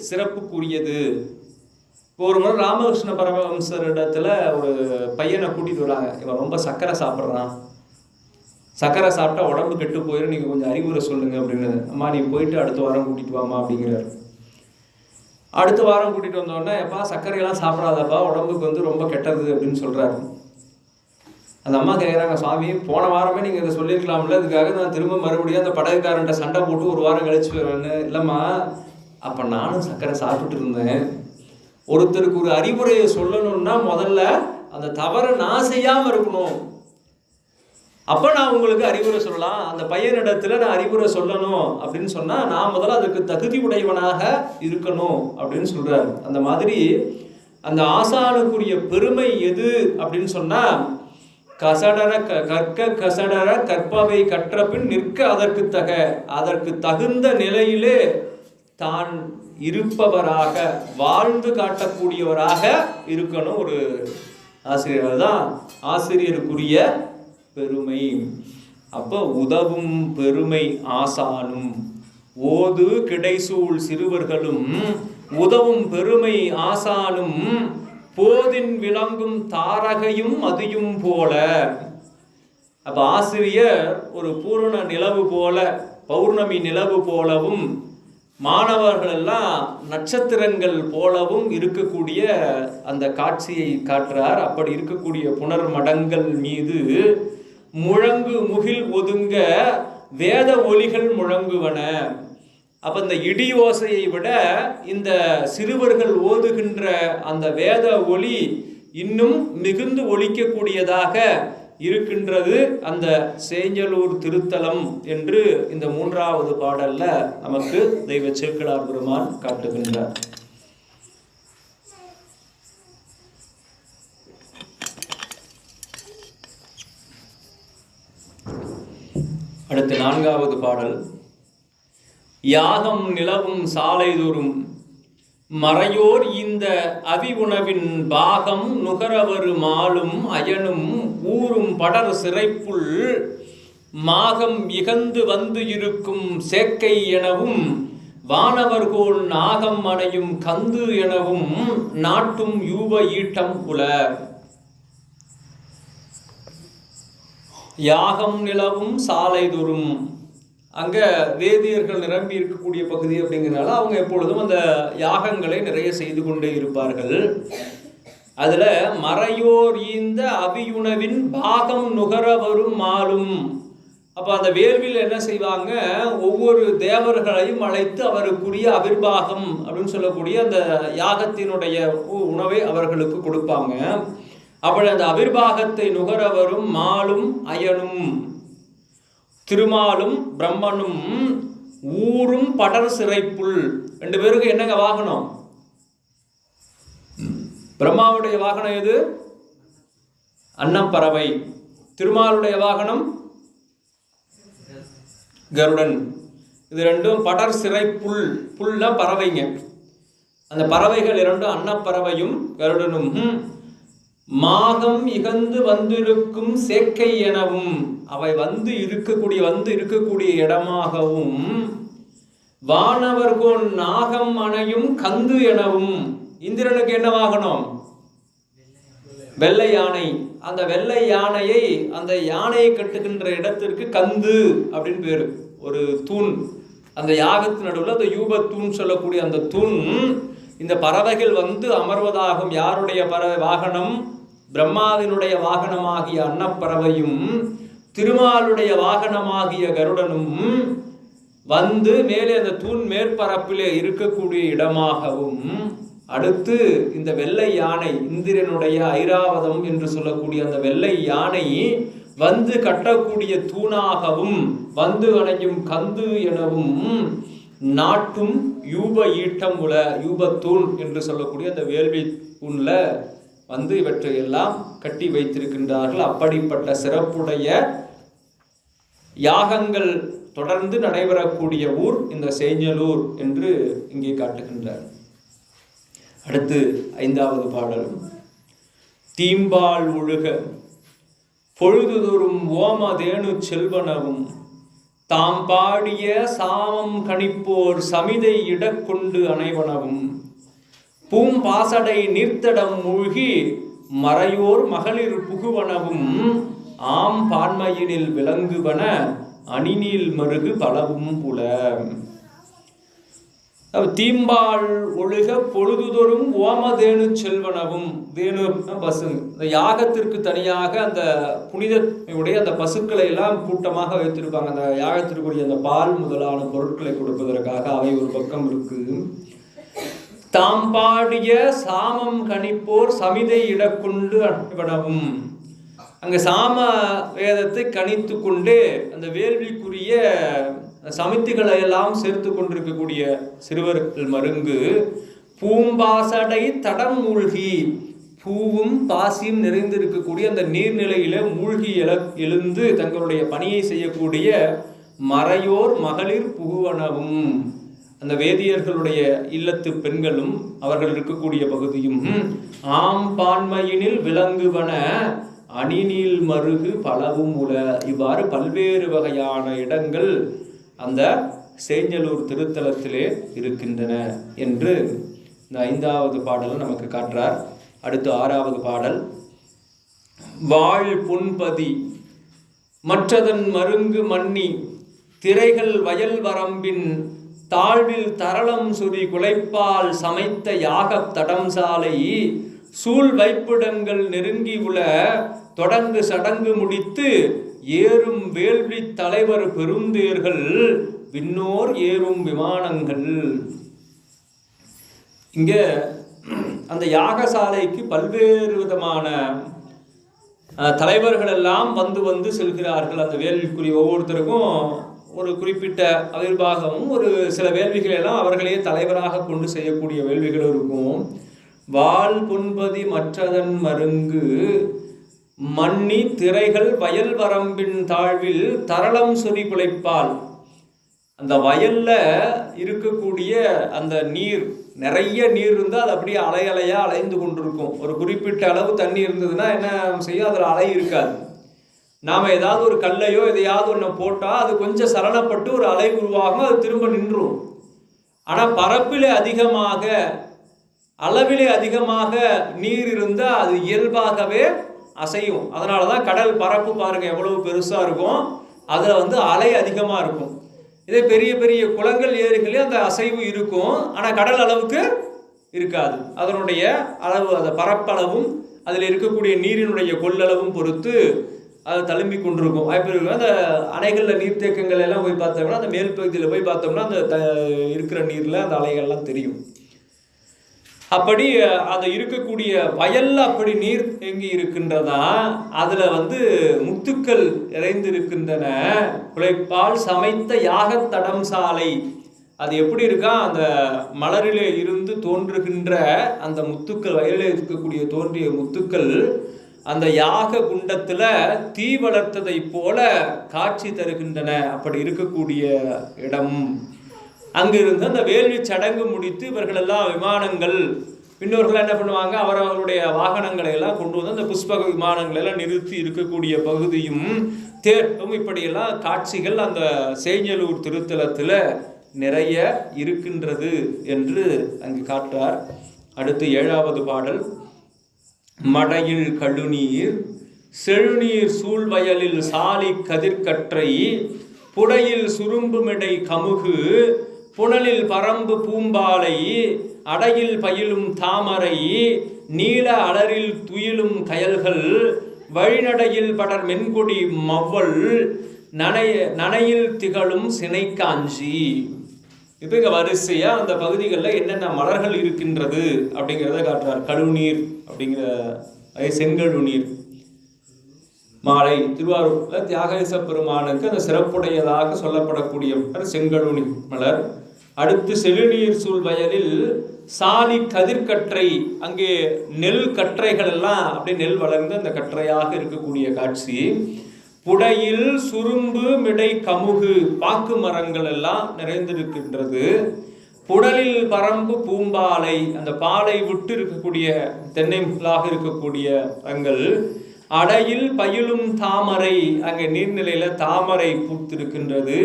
சிறப்புக்குரியது. ஒரு முறை ராமகிருஷ்ண பரமஹம்சரிடத்துல ஒரு பையனை கூட்டிட்டு வராங்க. இவன் ரொம்ப சர்க்கரை சாப்பிட்றான், சர்க்கரை சாப்பிட்டா உடம்பு கெட்டு போயிடும், நீங்கள் கொஞ்சம் அறிவுரை சொல்லுங்க அப்படின்னு. அம்மா நீ போயிட்டு அடுத்த வாரம் கூட்டிட்டு வாமா அப்படிங்கிறாரு. அடுத்த வாரம் கூட்டிட்டு வந்தோடனே, எப்பா சர்க்கரையெல்லாம் சாப்பிடாதப்பா, உடம்புக்கு ரொம்ப கெட்டது அப்படின்னு சொல்றாரு. அந்த அம்மா கேட்குறாங்க, சுவாமி போன வாரமே நீங்கள் இதை சொல்லியிருக்கலாம்ல, இதுக்காக நான் திரும்ப மறுபடியும் அந்த படகுக்காரன்ட்ட சண்டை போட்டு ஒரு வாரம் கழிச்சு வரேன்னு. இல்லைம்மா, அப்போ நானும் சர்க்கரை சாப்பிட்டுட்டு இருந்தேன். ஒருத்தருக்கு ஒரு அறிவுரையை சொல்லணும்னா முதல்ல அந்த தவறை நான் செய்யாமல் இருக்கணும், அப்போ நான் உங்களுக்கு அறிவுரை சொல்லலாம். அந்த பையனிடத்துல நான் அறிவுரை சொல்லணும் அப்படின்னு சொன்னால் நான் முதல்ல அதுக்கு தகுதி உடையவனாக இருக்கணும் அப்படின்னு சொல்கிறார். அந்த மாதிரி அந்த ஆசானுக்குரிய பெருமை எது அப்படின்னு சொன்னால், கசடர கற்பவை கற்ற பின் நிற்க அதற்கு தகுந்த நிலையிலே தான் இருப்பவராக வாழ்ந்து காட்டக்கூடியவராக இருக்கணும் ஒரு ஆசிரியர். தான் ஆசிரியருக்குரிய பெருமை. அப்போ உதவும் பெருமை ஆசானும் ஓது கிடைசூழ் சிறுவர்களும் உதவும் பெருமை ஆசானும் போதின் விளங்கும் தாரகையும் அதியும் போல. அப்ப ஆசிரியர் ஒரு பூரண நிலவு போல, பௌர்ணமி நிலவு போலவும், மாணவர்கள் எல்லாம் நட்சத்திரங்கள் போலவும் இருக்கக்கூடிய அந்த காட்சியை காட்டுறார். அப்படி இருக்கக்கூடிய புனர் மடங்கள் மீது முழங்கு முகில் ஒதுங்க வேத ஒலிகள் முழங்குவன. அப்ப இந்த இடி ஓசையை விட இந்த சிறுவர்கள் ஓதுகின்ற அந்த வேத ஒலி இன்னும் மிகுந்து ஒலிக்கக்கூடியதாக இருக்கின்றது அந்த சேஞ்சலூர் திருத்தலம் என்று இந்த 3வது பாடல்ல நமக்கு தெய்வ சேக்கிழார் பெருமான் காட்டுகின்றார். அடுத்து 4வது பாடல். யாகம் நிலவும் சாலைதோறும் மறையோர் இந்த அவி உணவின் பாகம் நுகரவரு மாலும் அயனும் ஊரும் படர் சிறைப்புள் மாகம் இகந்து வந்து இருக்கும் சேக்கை எனவும் வானவர்கோள் நாகம் அணையும் கந்து எனவும் நாட்டும் யூப ஈட்டம் உல. யாகம் நிலவும் சாலைதோறும், அங்க வேதியர்கள் நிரம்பி இருக்கக்கூடிய பகுதி அப்படிங்கிறதுனால அவங்க எப்பொழுதும் அந்த யாகங்களை நிறைய செய்து கொண்டே இருப்பார்கள். அதுல மறையோர் ஈந்த அவியுணவின் பாகம் நுகர வரும் மாலும். அப்ப அந்த வேள்வியில் என்ன செய்வாங்க, ஒவ்வொரு தேவர்களையும் அழைத்து அவருக்குரிய அவிர்வாகம் அப்படின்னு சொல்லக்கூடிய அந்த யாகத்தினுடைய உணவை அவர்களுக்கு கொடுப்பாங்க. அப்படி அந்த அவிர்வாகத்தை நுகர வரும் மாலும் அயனும், திருமாலும் பிரம்மனும் ஊரும் படர் சிறைப்புள். 2 பேருக்கு என்னங்க வாகனம்? பிரம்மாவுடைய வாகனம் எது? அன்னப்பறவை. திருமாலுடைய வாகனம் கருடன். இது 2ம் படர் சிறைப்புள். புல்னா பறவைங்க. அந்த பறவைகள் 2ம் அன்னப்பறவையும் கருடனும் மாகம் இகந்து வந்திருக்கும் சேக்கை எனவும், அவை வந்து இருக்கக்கூடிய இடமாகவும், வானவர்கோன் நாகம் அணையும் கந்து எனவும். இந்திரனுக்கு என்ன வாகனம்? வெள்ளை யானை. அந்த வெள்ளை யானையை, அந்த யானையை கட்டுகின்ற இடத்திற்கு கந்து அப்படின்னு பேரு. ஒரு தூண், அந்த யாகத்து நடுவில் அந்த யூப தூண் சொல்லக்கூடிய அந்த தூண், இந்த பறவைகள் வந்து அமர்வதாகும். யாருடைய வாகனம்? பிரம்மாவினுடைய வாகனமாகிய அன்னப்பறவையும் திருமாலுடைய வாகனமாகிய கருடனும் வந்து மேலே அந்த தூண் மேற்பரப்பிலே இருக்கக்கூடிய இடமாகவும், அடுத்து இந்த வெள்ளை யானை, இந்திரனுடைய ஐராவதம் என்று சொல்லக்கூடிய அந்த வெள்ளை யானை வந்து கட்டக்கூடிய தூணாகவும், வந்து அணையும் கந்து எனவும், நாட்டும் யூப ஈட்டம் உல, யூபத்தூண் என்று சொல்லக்கூடிய அந்த வேள்வி தூண்ல வந்து இவற்றை எல்லாம் கட்டி வைத்திருக்கின்றார்கள். அப்படிப்பட்ட சிறப்புடைய யாகங்கள் தொடர்ந்து நடைபெறக்கூடிய ஊர் இந்த சேஞ்சலூர் என்று இங்கே காட்டுகின்றார். அடுத்து 5வது பாடல். தீம்பால் ஒழுக பொழுதுதோறும் ஓமதேனு செல்வனவும், தாம் பாடிய சாமம் கணிப்போர் சமிதை இடக்கொண்டு அணைவனவும், பூம்பாசடை நீர்த்தடம் மூழ்கி மறையோர் மகளிர் புகுவனவும், ஆம் பான்மையினில் விளங்குவன அணிநீல் மருகு பலவும் புல. தீம்பால் ஒழுக பொழுதுதோறும் ஓமதேனு செல்வனவும். தேனு பசு. இந்த யாகத்திற்கு தனியாக அந்த புனிதனுடைய அந்த பசுக்களை எல்லாம் கூட்டமாக வைத்திருப்பாங்க. அந்த யாகத்திற்குரிய அந்த பால் முதலான பொருட்களை கொடுப்பதற்காக அவை ஒரு பக்கம் இருக்கு. தாம் பாடிய சாமம் கணிப்போர் சமிதை இடக்கொண்டு அணைவனவும். அங்க சாம வேதத்தை கணித்து கொண்டு அந்த வேள்விக்குரிய சமித்திகளை எல்லாம் சேர்த்து கொண்டிருக்கக்கூடிய சிறுவர்கள் மருங்கு, பூம்பாசடை தடம் மூழ்கி, பூவும் பாசியும் நிறைந்திருக்கக்கூடிய அந்த நீர்நிலையில மூழ்கி எழுந்து தங்களுடைய பணியை செய்யக்கூடிய மறையோர் மகளிர் புகுவனவும். அந்த வேதியர்களுடைய இல்லத்து பெண்களும் அவர்கள் இருக்கக்கூடிய பகுதியும், ஆம் பான்மையினில் விளங்குவன அணிநீல் மருகு பலவும் உல. இவ்வாறு பல்வேறு வகையான இடங்கள் அந்த சேஞ்சலூர் திருத்தலத்திலே இருக்கின்றன என்று இந்த 5வது பாடல் நமக்கு காட்டுறார். அடுத்து 6வது பாடல். வாழ் பொன்பதி மற்றதன் மருங்கு மன்னி, திரைகள் வயல் வரம்பின் தாழ்வில் தரளம் சுரி குலைப்பால் சமைத்த யாகத் தடம் சாலை, சூழ் வைப்பிடங்கள் நெருங்கி உள தொடங்கு சடங்கு முடித்து, ஏறும் வேள்வி தலைவர் பெருந்தேர்கள் விண்ணோர் ஏறும் விமானங்கள். இங்க அந்த யாகசாலைக்கு பல்வேறு விதமான தலைவர்கள் எல்லாம் வந்து செல்கிறார்கள். அந்த வேள்விக்குரிய ஒவ்வொருத்தருக்கும் ஒரு குறிப்பிட்ட அவிர்வாகமும் ஒரு சில வேள்விகள் எல்லாம் அவர்களே தலைவராக கொண்டு செய்யக்கூடிய வேள்விகள் இருக்கும். வால் பொன்பதி மற்றதன் மருங்கு மன்னி, திரைகள் வயல் வரம்பின் தாழ்வில் தரளம் சொறி குலைப்பால். அந்த வயல்ல இருக்கக்கூடிய அந்த நீர், நிறைய நீர் இருந்தால் அது அப்படியே அலையா அலைந்து கொண்டிருக்கும். ஒரு குறிப்பிட்ட அளவு தண்ணி இருந்ததுன்னா என்ன செய்யும், அதில் அலை இருக்காது. நாம் ஏதாவது ஒரு கல்லையோ எதையாவது ஒன்று போட்டால் அது கொஞ்சம் சலனப்பட்டு ஒரு அலை உருவாகும், அது திரும்ப நின்றும். ஆனால் பரப்பிலே அதிகமாக, அளவிலே அதிகமாக நீர் இருந்தால் அது இயல்பாகவே அசையும். அதனால தான் கடல் பரப்பு பாருங்க எவ்வளவு பெருசாக இருக்கும், அதில் அலை அதிகமாக இருக்கும். இதே பெரிய பெரிய குளங்கள் ஏரிகளே அந்த அசைவு இருக்கும், ஆனால் கடல் அளவுக்கு இருக்காது. அதனுடைய அளவு, அந்த பரப்பளவும் அதில் இருக்கக்கூடிய நீரினுடைய கொள்ளளவும் பொறுத்து அது தழும்பி கொண்டிருக்கும், வாய்ப்பு இருக்கும். அந்த அணைகளில் நீர்த்தேக்கங்கள் எல்லாம் போய் பார்த்தோம்னா, அந்த மேல் பகுதியில் போய் பார்த்தோம்னா அந்த இருக்கிற நீரில் அந்த அலைகள்லாம் தெரியும். அப்படி அது இருக்கக்கூடிய வயல்ல அப்படி நீர் தேங்கி இருக்கின்றதா, அதுல முத்துக்கள் நிறைந்திருக்கின்றன. குலைப்பால் சமைத்த யாகத்தடம் சாலை. அது எப்படி இருக்கா, அந்த மலரிலே இருந்து தோன்றுகின்ற அந்த முத்துக்கள், வயலில் இருக்கக்கூடிய தோன்றிய முத்துக்கள் அந்த யாக குண்டத்துல தீ வளர்த்ததை போல காட்சி தருகின்றன. அப்படி இருக்கக்கூடிய இடம். அங்கிருந்து அந்த வேள்வி சடங்கு முடித்து இவர்கள் எல்லாம் விமானங்கள் இன்னொருகள் என்ன பண்ணுவாங்க, அவரவர்களுடைய வாகனங்களை எல்லாம் கொண்டு வந்து அந்த புஷ்பக விமானங்களை எல்லாம் நிறுத்தி இருக்கக்கூடிய பகுதியும் தேர்வும் இப்படியெல்லாம் காட்சிகள் அந்த சேஞ்சலூர் திருத்தலத்தில் நிறைய இருக்கின்றது என்று அங்கு காட்டுறார். அடுத்து 7வது பாடல். மடையில் கழுநீர் செழுநீர் சூழ்வயலில் சாலி கதிர்கற்றை புடையில் சுரும்புமிடை கமுகு புனலில் பரம்பு பூம்பாலை அடையில் பயிலும் தாமரை நீல அலரில் துயிலும் கயல்கள் வழிநடையில் படர் மென்கொடி மவ்வல் நனையில் திகழும் சினைக்காஞ்சி. இப்போ இங்கே வரிசையாக அந்த பகுதிகளில் என்னென்ன மலர்கள் இருக்கின்றது அப்படிங்கிறத காட்டுறார். கழுநீர் அப்படிங்கிற செங்கழுநீர் மாலை திருவாரூரில் தியாகேச பெருமானுக்கு அந்த சிறப்புடையதாக சொல்லப்படக்கூடிய செங்கழுநீர் மலர். அடுத்து செழுநீர் சூழ் வயலில் சாலி கதிர்கற்றை, அங்கே நெல் கற்றைகள் எல்லாம் அப்படியே நெல் வளர்ந்து அந்த கற்றையாக இருக்கக்கூடிய காட்சி. புடையில் சுரும்பு மிடை கமுகு, பாக்கு மரங்கள் எல்லாம் நிறைந்திருக்கின்றது. புடலில் பரம்பு பூம்பாலை, அந்த பாலை விட்டு இருக்கக்கூடிய தென்னை முகலாக இருக்கக்கூடிய மரங்கள். அடையில் பயிலும் தாமரை, அங்கே நீர்நிலையில தாமரை பூத்திருக்கின்றது.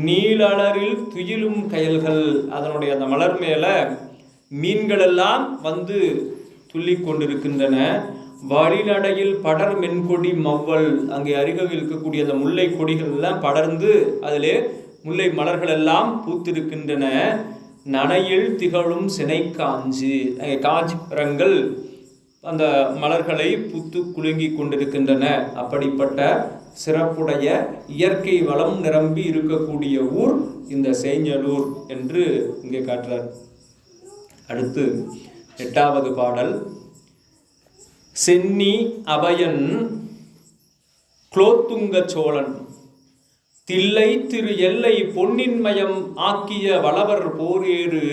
நீலளரில் துயிலும் கயல்கள், அதனுடைய அந்த மலர் மேல மீன்கள் எல்லாம் வந்து துள்ளி கொண்டிருக்கின்றன. வழிநடையில் படர் மென்கொடி மவ்வல், அங்கே அருகில் இருக்கக்கூடிய அந்த முல்லை கொடிகள் எல்லாம் படர்ந்து அதிலே முல்லை மலர்கள் எல்லாம் பூத்திருக்கின்றன. நனையில் திகழும் சினைக்காஞ்சி, அங்கே காஞ்சி மரங்கள் அந்த மலர்களை பூத்து குலுங்கி கொண்டிருக்கின்றன. அப்படிப்பட்ட சிறப்புடைய இயற்கை வளம் நிரம்பி இருக்கக்கூடிய ஊர் இந்த சேஞ்சலூர் என்று இங்கே காட்டுறார். அடுத்து 8வது பாடல். சென்னி அபயன் குலோத்துங்க சோழன் தில்லை திரு எல்லை பொன்னின்மயம் ஆக்கிய வளவர் போரேறு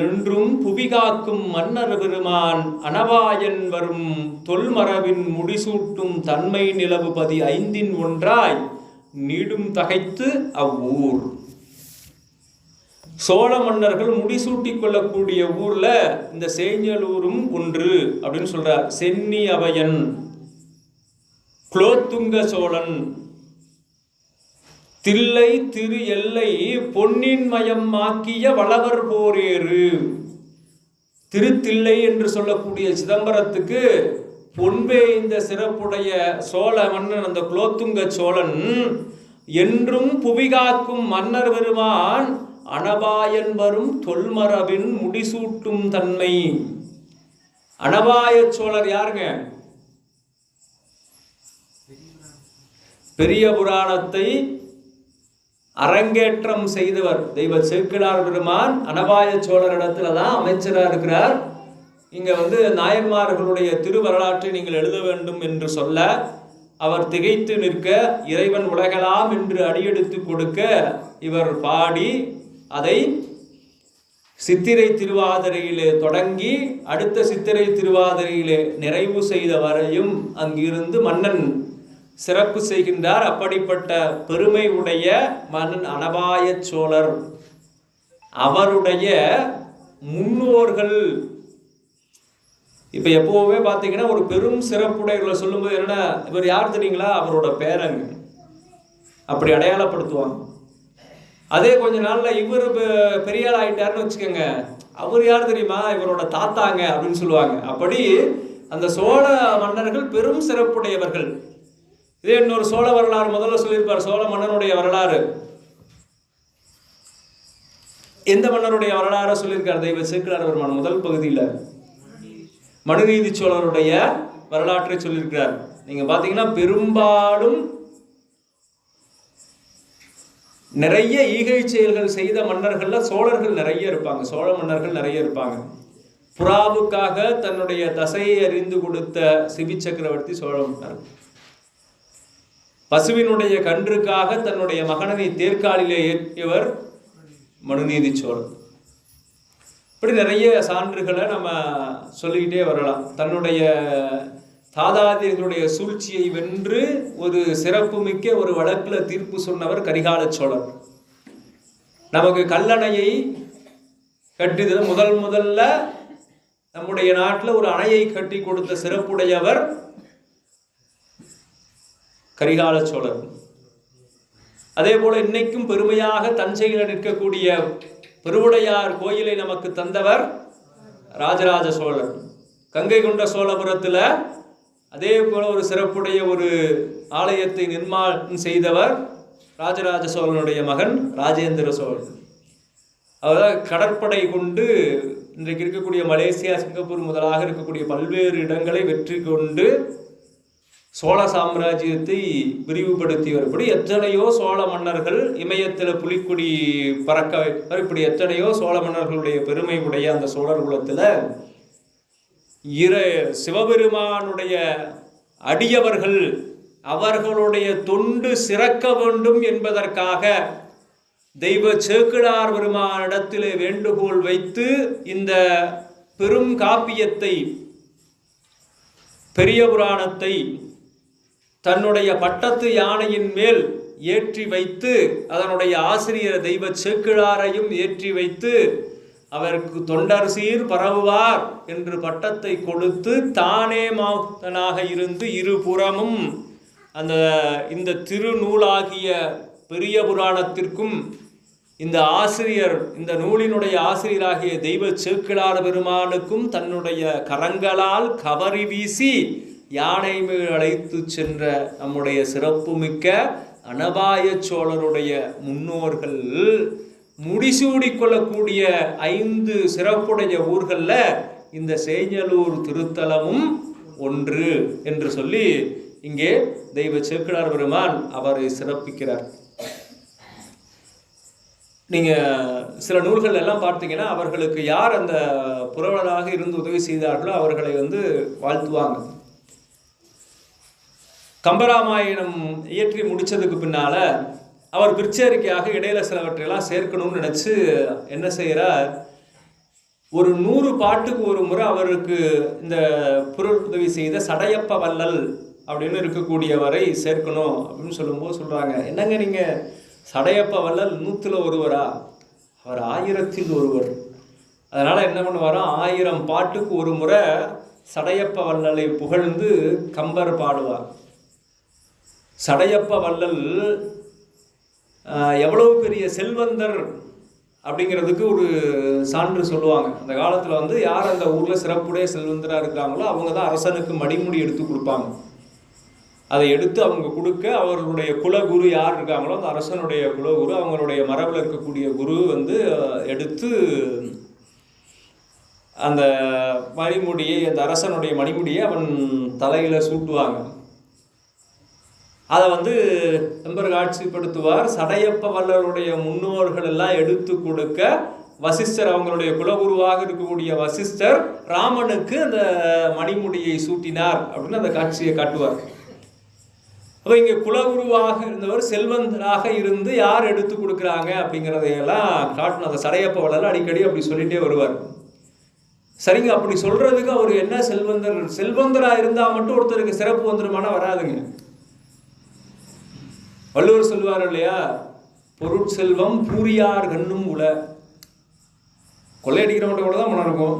என்றும் புவிகாக்கும் மன்னர் பெருமான் அனவாயன் வரும் தொல்மரபின் முடிசூட்டும் தன்மை நிலவுபதி 5 ஒன்றாய் நீடும் தகைத்து அவ்வூர். சோழ மன்னர்கள் முடிசூட்டி கொள்ளக்கூடிய ஊர்ல இந்த சேஞ்சலூரும் ஒன்று அப்படின்னு சொல்றார். சென்னி அபயன் குலோத்துங்க சோழன் தில்லை திரு எல்லை பொன்னின் மயம் ஆக்கிய வளவர் போரேறு. திருத்தில்லை என்று சொல்லக்கூடிய சிதம்பரத்துக்கு பொன்பே இந்த சிறப்புடைய சோழ மன்னன் அந்த குலோத்துங்க சோழன் என்றும் புவிகாக்கும் மன்னர் பெருமான் அனபாயன் வரும் தொல்மரபின் முடிசூட்டும் தன்மை. அனபாய சோழர் யாருங்க? பெரிய புராணத்தை அரங்கேற்றம் செய்தவர் தெய்வ சேக்கிழார் பெருமான் அனபாய சோழரிடத்துல தான் அமைச்சராக இருக்கிறார். இங்க நாயன்மார்களுடைய திருவரலாற்றை நீங்கள் எழுத வேண்டும் என்று சொல்ல அவர் திகைத்து நிற்க, இறைவன் உலகலாம் என்று அடியெடுத்து கொடுக்க இவர் பாடி அதை சித்திரை திருவாதிரையிலே தொடங்கி அடுத்த சித்திரை திருவாதிரையிலே நிறைவு செய்த வரையும் அங்கிருந்து மன்னன் சிறப்பு செய்கின்றார். அப்படிப்பட்ட பெருமை உடைய மன்னன் அனபாய சோழர். அவருடைய முன்னோர்கள் இப்ப எப்பவுமே பார்த்தீங்கன்னா ஒரு பெரும் சிறப்புடையவர்களை சொல்லும்போது என்ன, இவர் யார் தெரியுங்களா? அவரோட பேரங்க அப்படி அடையாளப்படுத்துவாங்க. அதே கொஞ்ச நாள்ல இவர் பெரிய ஆள் ஆயிட்டாருன்னு வச்சுக்கோங்க, அவர் யார் தெரியுமா? இவரோட தாத்தாங்க அப்படின்னு சொல்லுவாங்க. அப்படி அந்த சோழ மன்னர்கள் பெரும் சிறப்புடையவர்கள். இதே இன்னொரு சோழ வரலாறு முதல்ல சொல்லியிருப்பார். சோழ மன்னனுடைய வரலாறு எந்த மன்னருடைய வரலாறு சொல்லியிருக்கார்? தெய்வ சேக்கிழார் பெருமான் முதல் பகுதியில் மனுநீதி சோழருடைய வரலாற்றை சொல்லியிருக்கிறார். நீங்க பாத்தீங்கன்னா பெரும்பாலும் நிறைய ஈகை செயல்கள் செய்த மன்னர்கள்ல சோழர்கள் நிறைய இருப்பாங்க, சோழ மன்னர்கள் நிறைய இருப்பாங்க. புறாவுக்காக தன்னுடைய தசையை அறிந்து கொடுத்த சிபி சக்கரவர்த்தி சோழ மன்னர். பசுவினுடைய கன்றுக்காக தன்னுடைய மகனை தேர்காலிலே ஏற்றியவர் மனுநீதி சோழர். இப்படி நிறைய சான்றுகளை நம்ம சொல்லிக்கிட்டே வரலாம். தன்னுடைய தாதாதிகளுடைய சூழ்ச்சியை வென்று ஒரு சிறப்பு மிக்க ஒரு வழக்கில் தீர்ப்பு சொன்னவர் கரிகால சோழர். நமக்கு கல்லணையை கட்டியதில் முதல்ல நம்முடைய நாட்டில் ஒரு அணையை கட்டி கொடுத்த சிறப்புடையவர் கரிகால சோழர். அதே போல இன்னைக்கும் பெருமையாக தஞ்சையில் நிற்கக்கூடிய பெருவுடையார் கோயிலை நமக்கு தந்தவர் ராஜராஜ சோழர். கங்கை கொண்ட சோழபுரத்தில் அதே போல ஒரு சிறப்புடைய ஒரு ஆலயத்தை நிர்மாணம் செய்தவர் ராஜராஜ சோழனுடைய மகன் ராஜேந்திர சோழன். அவர் கடற்படை கொண்டு இன்றைக்கு இருக்கக்கூடிய மலேசியா, சிங்கப்பூர் முதலாக இருக்கக்கூடிய பல்வேறு இடங்களை வெற்றி கொண்டு சோழ சாம்ராஜ்யத்தை விரிவுபடுத்தியவர். இப்படி எத்தனையோ சோழ மன்னர்கள், இமயத்தில் புலிக்குடி பறக்க வைப்பவர், இப்படி எத்தனையோ சோழ மன்னர்களுடைய பெருமை உடைய அந்த சோழர் குலத்தில் சிவபெருமானுடைய அடியவர்கள் அவர்களுடைய தொண்டு சிறக்க வேண்டும் என்பதற்காக தெய்வ சேக்கிழார் பெருமானிடத்திலே வேண்டுகோள் வைத்து இந்த பெரும் காப்பியத்தை, பெரிய புராணத்தை தன்னுடைய பட்டத்து யானையின் மேல் ஏற்றி வைத்து அதனுடைய ஆசிரியர் தெய்வ சேக்கிழாரையும் ஏற்றி வைத்து அவருக்கு தொண்டர் சீர் பரவுவார் என்று பட்டத்தை கொடுத்து தானே மாதனாக இருந்து இருபுறமும் இந்த திருநூலாகிய பெரிய புராணத்திற்கும் இந்த ஆசிரியர், இந்த நூலினுடைய ஆசிரியராகிய தெய்வ சேக்கிழார் பெருமானுக்கும் தன்னுடைய கரங்களால் கவரி வீசி யானை மேல் அழைத்து சென்ற நம்முடைய சிறப்புமிக்க அனபாய சோழருடைய முன்னோர்கள் முடிசூடிக்கொள்ளக்கூடிய 5 சிறப்புடைய ஊர்களில் இந்த சேஞ்சலூர் திருத்தலமும் ஒன்று என்று சொல்லி இங்கே தெய்வ சேக்கிழார் பெருமான் அவரை சிறப்பிக்கிறார். நீங்கள் சில நூல்கள் எல்லாம் பார்த்தீங்கன்னா அவர்களுக்கு யார் அந்த புரவலராக இருந்து உதவி செய்தார்களோ அவர்களை வாழ்த்துவாங்க. கம்பராமாயணம் இயற்றி முடித்ததுக்கு பின்னால் அவர் பிற்சேரிக்கையாக இடையில சிலவற்றையெல்லாம் சேர்க்கணும்னு நினச்சி என்ன செய்கிறார், ஒரு 100 பாட்டுக்கு ஒரு முறை அவருக்கு இந்த பொருளுதவி செய்த சடையப்ப வள்ளல் அப்படின்னு இருக்கக்கூடியவரை சேர்க்கணும் அப்படின்னு சொல்லும்போது சொல்கிறாங்க, என்னங்க நீங்கள் சடையப்ப வள்ளல் 100ல் ஒருவரா? அவர் 1000ல் ஒருவர். அதனால் என்ன பண்ணுவாரோ 1000 பாட்டுக்கு ஒரு முறை சடையப்ப வள்ளலை புகழ்ந்து கம்பர் பாடுவார். சடையப்ப வள்ளல் எவ்வளவு பெரிய செல்வந்தர் அப்படிங்கிறதுக்கு ஒரு சான்று சொல்லுவாங்க. அந்த காலத்தில் யார் அந்த ஊரில் சிறப்புடைய செல்வந்தராக இருக்கிறாங்களோ அவங்க தான் அரசனுக்கு மணிமுடி எடுத்து கொடுப்பாங்க. அதை எடுத்து அவங்க கொடுக்க அவர்களுடைய குலகுரு யார் இருக்காங்களோ அந்த அரசனுடைய குலகுரு, அவங்களுடைய மரபில் இருக்கக்கூடிய குரு எடுத்து அந்த மணிமுடியை, அந்த அரசனுடைய மணிமுடியை அவன் தலையில் சூட்டுவாங்க. அதை செம்பர் காட்சிப்படுத்துவார். சடையப்ப வள்ளலுடைய முன்னோர்கள் எல்லாம் எடுத்து கொடுக்க வசிஷ்டர், அவங்களுடைய குலகுருவாக இருக்கக்கூடிய வசிஷ்டர் ராமனுக்கு அந்த மணிமுடியை சூட்டினார் அப்படின்னு அந்த காட்சியை காட்டுவார். அப்போ இங்கே குலகுருவாக இருந்தவர் செல்வந்தராக இருந்து யார் எடுத்து கொடுக்குறாங்க அப்படிங்கிறதையெல்லாம் காட்டணும். அந்த சடையப்ப வள்ளல் அடிக்கடி அப்படி சொல்லிகிட்டே வருவார். சரிங்க, அப்படி சொல்கிறதுக்கு அவர் என்ன செல்வந்தராக இருந்தால் மட்டும் ஒருத்தருக்கு சிறப்பு வந்துருமானா வராதுங்க. வள்ளுவர் சொல்லுவார் இல்லையா, பொருட்செல்வம் பூரியார் கண்ணும் உல. கொள்ளையடிக்கிறவங்க கூட தான் மனம் இருக்கும்,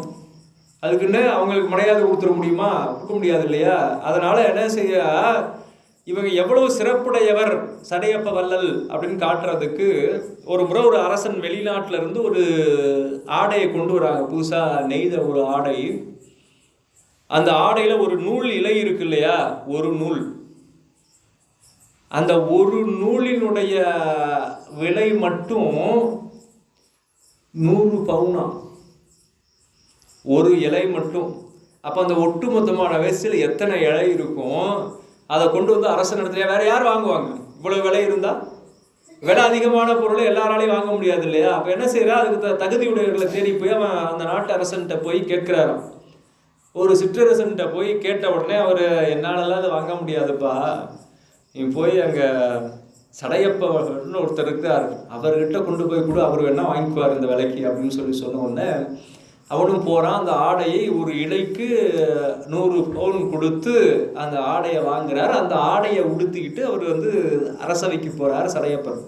அதுக்குன்னு அவங்களுக்கு மனையாத கொடுத்துட முடியுமா? கொடுக்க முடியாது இல்லையா? அதனால் என்ன செய்ய, இவங்க எவ்வளவு சிறப்புடையவர் சடையப்ப வள்ளல் அப்படின்னு காட்டுறதுக்கு ஒரு முறை ஒரு அரசன் வெளிநாட்டில் இருந்து ஒரு ஆடையை கொண்டு வராங்க, புதுசாக நெய்த ஒரு ஆடை. அந்த ஆடையில் ஒரு நூல் இலை இருக்கு இல்லையா, ஒரு நூல். அந்த ஒரு நூலினுடைய விலை மட்டும் 100 பவுனா, ஒரு இலை மட்டும். அப்போ அந்த ஒட்டுமொத்தமான வயசில் எத்தனை இலை இருக்கும், அதை கொண்டு அரசன் இடத்துல வேற யார் வாங்குவாங்க? இவ்வளவு விலை இருந்தால் விலை அதிகமான பொருளை எல்லாராலையும் வாங்க முடியாது இல்லையா? அப்போ என்ன செய்யறா, அதுக்கு தகுதியுடையவர்களை தேடி போய் அவன் அந்த நாட்டு அரசன்கிட்ட போய் கேட்கிறாராம். ஒரு சிற்றரசன்கிட்ட போய் கேட்ட உடனே அவர், என்னாலலாம் அதை வாங்க முடியாதுப்பா, நீ போய் அங்கே சடையப்பன்னு ஒருத்தர் இருக்கார், அவர்கிட்ட கொண்டு போய் கூட அவர் வேணா வாங்கிக்குவார் இந்த விலைக்கு அப்படின்னு சொன்ன உடனே அவனும் போகிறான். அந்த ஆடையை ஒரு இலைக்கு 100 பவுன் கொடுத்து அந்த ஆடையை வாங்குறார். அந்த ஆடையை உடுத்திக்கிட்டு அவர் அரசவைக்கு போகிறார் சடையப்பர்.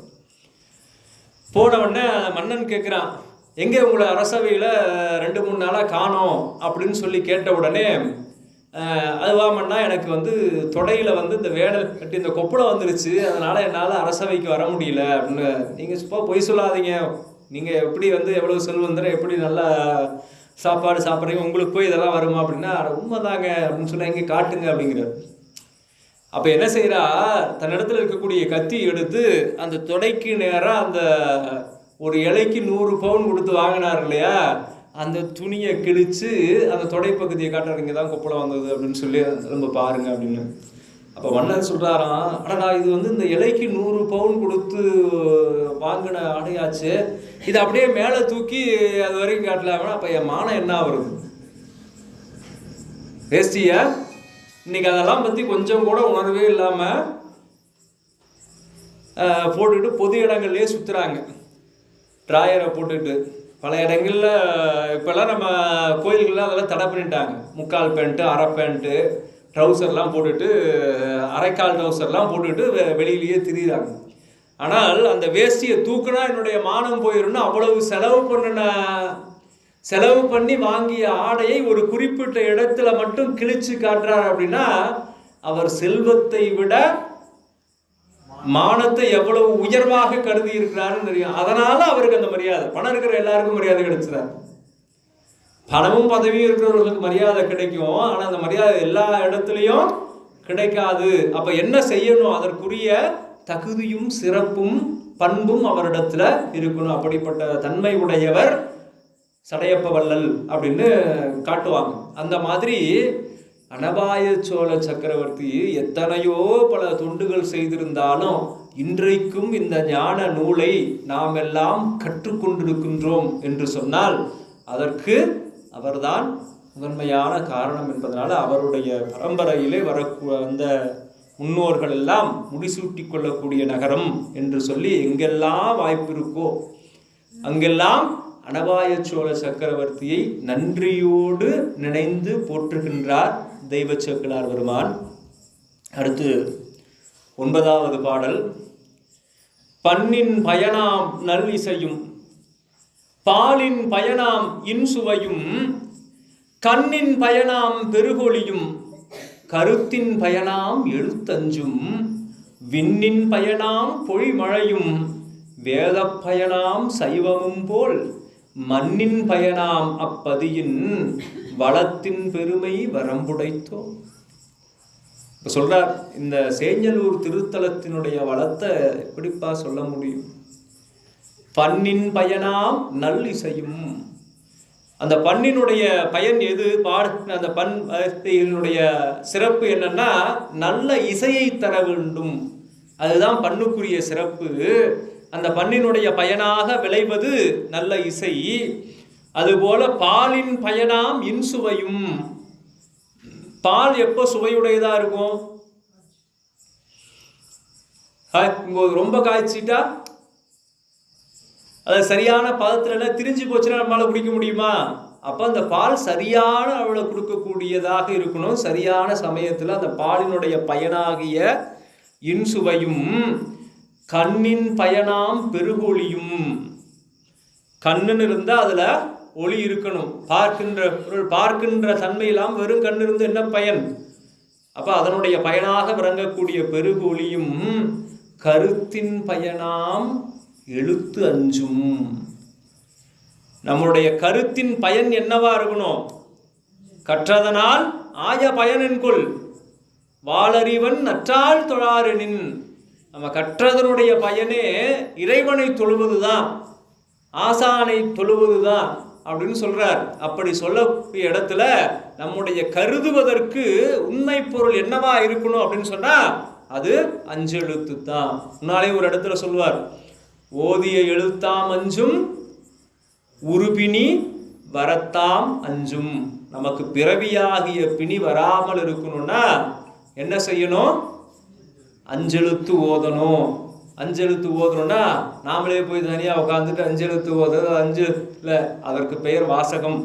போன உடனே மன்னன் கேட்குறான், எங்கே உங்களை அரசவையில் 2-3 நாளாக காணோம் அப்படின்னு சொல்லி கேட்ட உடனே அதுவாமன்னா எனக்கு வந்து தொடையில் வந்து இந்த வேடல் கட்டி இந்த கொப்பளை வந்துருச்சு, அதனால் என்னால் அரசவைக்கு வர முடியல அப்படின்னு. நீங்கள் சும்மா பொய் சொல்லாதீங்க, நீங்கள் எப்படி வந்து எவ்வளோ செல்வந்தர எப்படி நல்லா சாப்பாடு சாப்பிட்றீங்க, உங்களுக்கு போய் இதெல்லாம் வருமா அப்படின்னா உண்மைதாங்க அப்படின்னு சொன்னால் எங்கே காட்டுங்க அப்படிங்கிறார். அப்போ என்ன செய்கிறா, தன்னிடத்தில் இருக்கக்கூடிய கத்தி எடுத்து அந்த தொடைக்கு நேராக அந்த ஒரு இலைக்கு 100 பவுன் கொடுத்து வாங்கினார் இல்லையா, அந்த துணியை கிழித்து அந்த தொடை பகுதியை காட்டுறாரு, இங்கே தான் கொப்பளம் வந்தது அப்படின்னு சொல்லி ரொம்ப பாருங்க அப்படின்னு. அப்போ மன்னர் சொல்கிறாராம், அடடா இது வந்து இந்த இலைக்கு 100 பவுன் கொடுத்து வாங்கின ஆடையாச்சு, இது அப்படியே மேலே தூக்கி அது வரைக்கும் காட்டலாம்னா அப்போ என் மானம் என்ன வருது? வேஸ்டியா இன்னைக்கு அதெல்லாம் பற்றி கொஞ்சம் கூட உணர்வே இல்லாமல் போட்டுக்கிட்டு பொது இடங்கள்லேயே சுற்றுறாங்க, ட்ராயரை போட்டுக்கிட்டு. பல இடங்களில் இப்போல்லாம் நம்ம கோயில்களில் அதெல்லாம் தடை பண்ணிட்டாங்க. முக்கால் பேண்ட்டு, அரை பேண்ட்டு, ட்ரௌசர்லாம் போட்டுட்டு, அரைக்கால் ட்ரௌசர்லாம் போட்டுக்கிட்டு வெளியிலேயே திரிகிறாங்க. ஆனால் அந்த வேஷ்டியை தூக்குனா என்னுடைய மானம் போயிடும்னு அவ்வளவு செலவு பண்ணி வாங்கிய ஆடையை ஒரு குறிப்பிட்ட இடத்துல மட்டும் கிழிச்சு காட்டுறார் அப்படின்னா அவர் செல்வத்தை விட மானத்தை எவ்வளவு உயர்வாக கருதி இருக்கிறாருன்னு தெரியும். அதனால அவருக்கு அந்த மரியாதை. பணம் இருக்கிற எல்லாருக்கும் மரியாதை கிடைச்சிடாது. பணமும் பதவியும் இருக்கிறவர்களுக்கு மரியாதை கிடைக்கும், ஆனால் அந்த மரியாதை எல்லா இடத்துலையும் கிடைக்காது. அப்ப என்ன செய்யணும்? அதற்குரிய தகுதியும் சிறப்பும் பண்பும் அவரிடத்துல இருக்கணும். அப்படிப்பட்ட தன்மை உடையவர் சடையப்ப வள்ளல் அப்படின்னு காட்டுவாங்க. அந்த மாதிரி அனபாய சோழ சக்கரவர்த்தி எத்தனையோ பல தொண்டுகள் செய்திருந்தாலும் இன்றைக்கும் இந்த ஞான நூலை நாம் எல்லாம் கற்றுக்கொண்டிருக்கின்றோம் என்று சொன்னால் அதற்கு அவர்தான் முதன்மையான காரணம் என்பதனால அவருடைய பரம்பரையிலே வந்த முன்னோர்கள் எல்லாம் முடிசூட்டி கொள்ளக்கூடிய நகரம் என்று சொல்லி எங்கெல்லாம் வாய்ப்பு இருக்கோ அங்கெல்லாம் அனபாய சோழ சக்கரவர்த்தியை நன்றியோடு நினைந்து போற்றுகின்றார் தெய்வ சேக்கிழார் பெருமான். அடுத்து 9வது பாடல். பண்ணின் பயனாம் நல் இசையும் பாலின் பயனாம் இன்சுவையும் கண்ணின் பயனாம் பெருகொளியும் கருத்தின் பயனாம் எழுத்தஞ்சும் விண்ணின் பயனாம் பொழிமழையும் வேத பயனாம் சைவமும் போல் மண்ணின் பயனாம் அப்பதியின் வளத்தின் பெருமை வரம்புடைத்தோ. இப்போ சொல்றார், இந்த சேஞ்சலூர் திருத்தலத்தினுடைய வளத்தை எப்படிப்பா சொல்ல முடியும்? பண்ணின் பயனாம் நல் இசையும். அந்த பண்ணினுடைய பயன் எது? அந்த பன்னுடைய சிறப்பு என்னன்னா நல்ல இசையை தர வேண்டும். அதுதான் பண்ணுக்குரிய சிறப்பு. அந்த பண்ணினுடைய பயனாக விளைவது நல்ல இசை. அதுபோல பாலின் பயனாம் இன்சுவையும். பால் எப்போ சுவையுடையதா இருக்கும்? ரொம்ப காய்ச்சிட்டா அது சரியான பதத்துல திரிஞ்சு போச்சுன்னா நம்மளால குடிக்க முடியுமா? அப்ப அந்த பால் சரியான அளவுல கொடுக்கக்கூடியதாக இருக்கணும். சரியான சமயத்துல அந்த பாலினுடைய பயனாகிய இன்சுவையும் கண்ணின் பயனாம் பெருகொளியும். கண்ணுன்னு இருந்தா அதுல ஒளி இருக்கணும். பார்க்கின்ற தன்மையெல்லாம் வெறும் கண் இருந்து என்ன பயன்? அப்ப அதனுடைய பயனாக விளங்கக்கூடிய பெருகொளியும் கருத்தின் பயனாம் எழுத்து அஞ்சும். நம்முடைய கருத்தின் பயன் என்னவா இருக்கணும்? கற்றதனால் ஆய பயனென்கொள் வாளறிவன் நற்றால் தொழாரெனின். நம்ம கற்றதனுடைய பயனே இறைவனை தொழுவதுதான், ஆசானை தொழுவதுதான் அப்படின்னு சொல்றார். அப்படி சொல்லக்கூடிய இடத்துல நம்முடைய கருதுவதற்கு உண்மை பொருள் என்னவா இருக்கணும் அப்படின்னு சொன்னா அது அஞ்செழுத்து தான். முன்னாலே ஒரு இடத்துல சொல்வார், ஓதிய எழுத்தாம் அஞ்சும் உருபினி வரத்தாம் அஞ்சும். நமக்கு பிறவியாகிய பிணி வராமல் இருக்கணும்னா என்ன செய்யணும்? அஞ்செழுத்து ஓதணும். அஞ்செழுத்து ஓதணும்னா நாமளே போய் தனியாக உட்காந்துட்டு அஞ்செழுத்து ஓதுறது அஞ்சு இல்லை, அதற்கு பெயர் வாசகம்.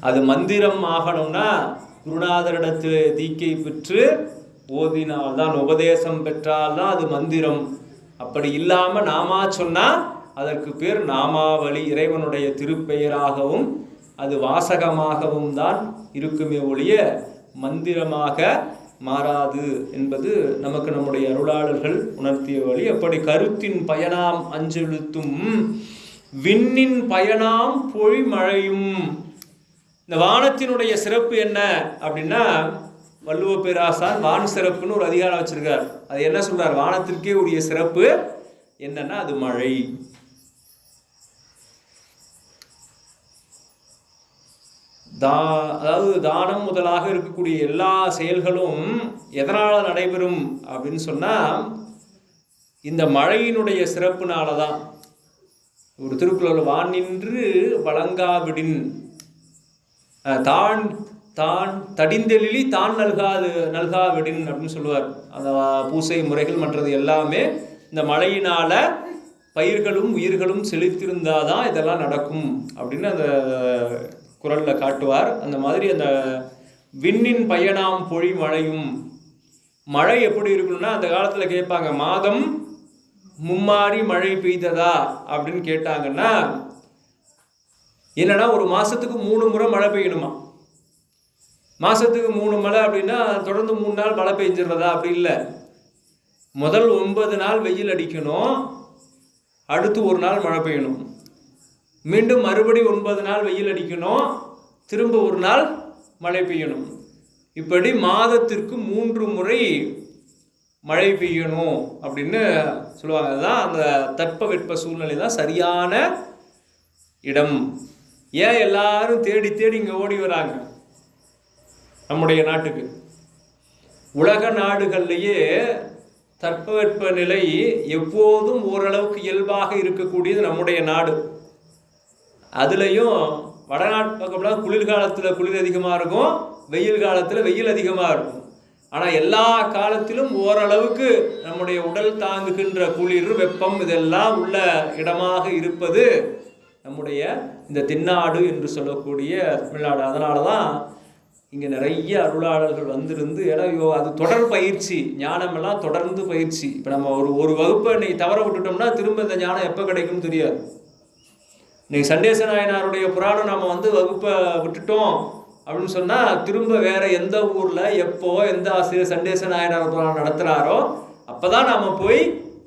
அது மந்திரம் ஆகணும்னா குருநாதரிடத்தில் தீக்கை பெற்று ஓதினால்தான், உபதேசம் பெற்றால்தான் அது மந்திரம். அப்படி இல்லாமல் நாம சொன்னா அதற்கு பேர் நாமாவளி. இறைவனுடைய திருப்பெயராகவும் அது வாசகமாகவும் தான் இருக்குமே ஒழிய மந்திரமாக மாறாது என்பது நமக்கு நம்முடைய அருளாளர்கள் உணர்த்திய வழி. அப்படி கருத்தின் பயனாம் அஞ்செழுத்தும் விண்ணின் பயனாம் பொழிமழையும். இந்த வானத்தினுடைய சிறப்பு என்ன அப்படின்னா, வள்ளுவ பேராசான் வான் சிறப்புன்னு ஒரு அதிகாரம் வச்சிருக்கார். அது என்ன சொல்றார்? வானத்திற்கே உரிய சிறப்பு என்னன்னா அது மழை. அதாவது தானம் முதலாக இருக்கக்கூடிய எல்லா செயல்களும் எதனால நடைபெறும் அப்படின்னு சொன்னா இந்த மழையினுடைய சிறப்புனாலதான். ஒரு திருக்குறள், வான் நின்று வழங்காவிடின் தான் தான் தடிந்தெழிலி தான் நல்காவிடின் அப்படின்னு சொல்லுவார். அந்த பூசை முறைகள் மற்றது எல்லாமே இந்த மழையினால பயிர்களும் உயிர்களும் செழித்திருந்தாதான் இதெல்லாம் நடக்கும் அப்படின்னு அந்த குறளில் காட்டுவார். அந்த மாதிரி அந்த விண்ணின் பயனாம் பொழி மழையும். மழை எப்படி இருக்கணும்னா, அந்த காலத்தில் கேட்பாங்க, மாதம் மும்மாறி மழை பெய்ததா அப்படின்னு கேட்டாங்கன்னா என்னன்னா, ஒரு மாசத்துக்கு 3 முறை மழை பெய்யணுமா. மாசத்துக்கு 3 மழை அப்படின்னா தொடர்ந்து 3 நாள் மழை பெய்ஞ்சிடுறதா? அப்படி இல்லை. முதல் 9 நாள் வெயில் அடிக்கணும், அடுத்து 1 நாள் மழை பெய்யணும், மீண்டும் மறுபடி 9 நாள் வெயில் அடிக்கணும், திரும்ப 1 நாள் மழை பெய்யணும். இப்படி மாதத்திற்கு 3 முறை மழை பெய்யணும் அப்படின்னு சொல்லுவாங்க. அதுதான் அந்த தட்பவெட்ப சூழ்நிலை தான் சரியான இடம். ஏன் எல்லாரும் தேடி தேடி இங்கே ஓடி வராங்க நம்முடைய நாட்டுக்கு? உலக நாடுகள்லேயே தட்பவெட்ப நிலை எப்போதும் ஓரளவுக்கு இயல்பாக இருக்கக்கூடியது நம்முடைய நாடு. அதுலேயும் வடநாட்டு பக்கம்லாம் குளிர்காலத்தில் குளிர் அதிகமாக இருக்கும், வெயில் காலத்தில் வெயில் அதிகமாக இருக்கும். ஆனால் எல்லா காலத்திலும் ஓரளவுக்கு நம்முடைய உடல் தாங்குகின்ற குளிர் வெப்பம் இதெல்லாம் உள்ள இடமாக இருப்பது நம்முடைய இந்த தென்னாடு என்று சொல்லக்கூடிய தமிழ்நாடு. அதனால தான் இங்கே நிறைய அருளாளர்கள் வந்திருந்து, ஏன்னா அது தொடர் பயிற்சி, ஞானமெல்லாம் தொடர்ந்து பயிற்சி. இப்போ நம்ம ஒரு வகுப்பை இன்னைக்கு தவற விட்டுட்டோம்னா திரும்ப இந்த ஞானம் எப்போ கிடைக்கும்னு தெரியாது. இன்னைக்கு சண்டேச நாயனாருடைய புராணம் நம்ம வகுப்பை விட்டுட்டோம் அப்படின்னு சொன்னால் திரும்ப வேற எந்த ஊரில் எப்போ எந்த ஆசிரியர் சண்டேச நாயனார் புராணம் நடத்துகிறாரோ அப்போ தான் நாம் போய்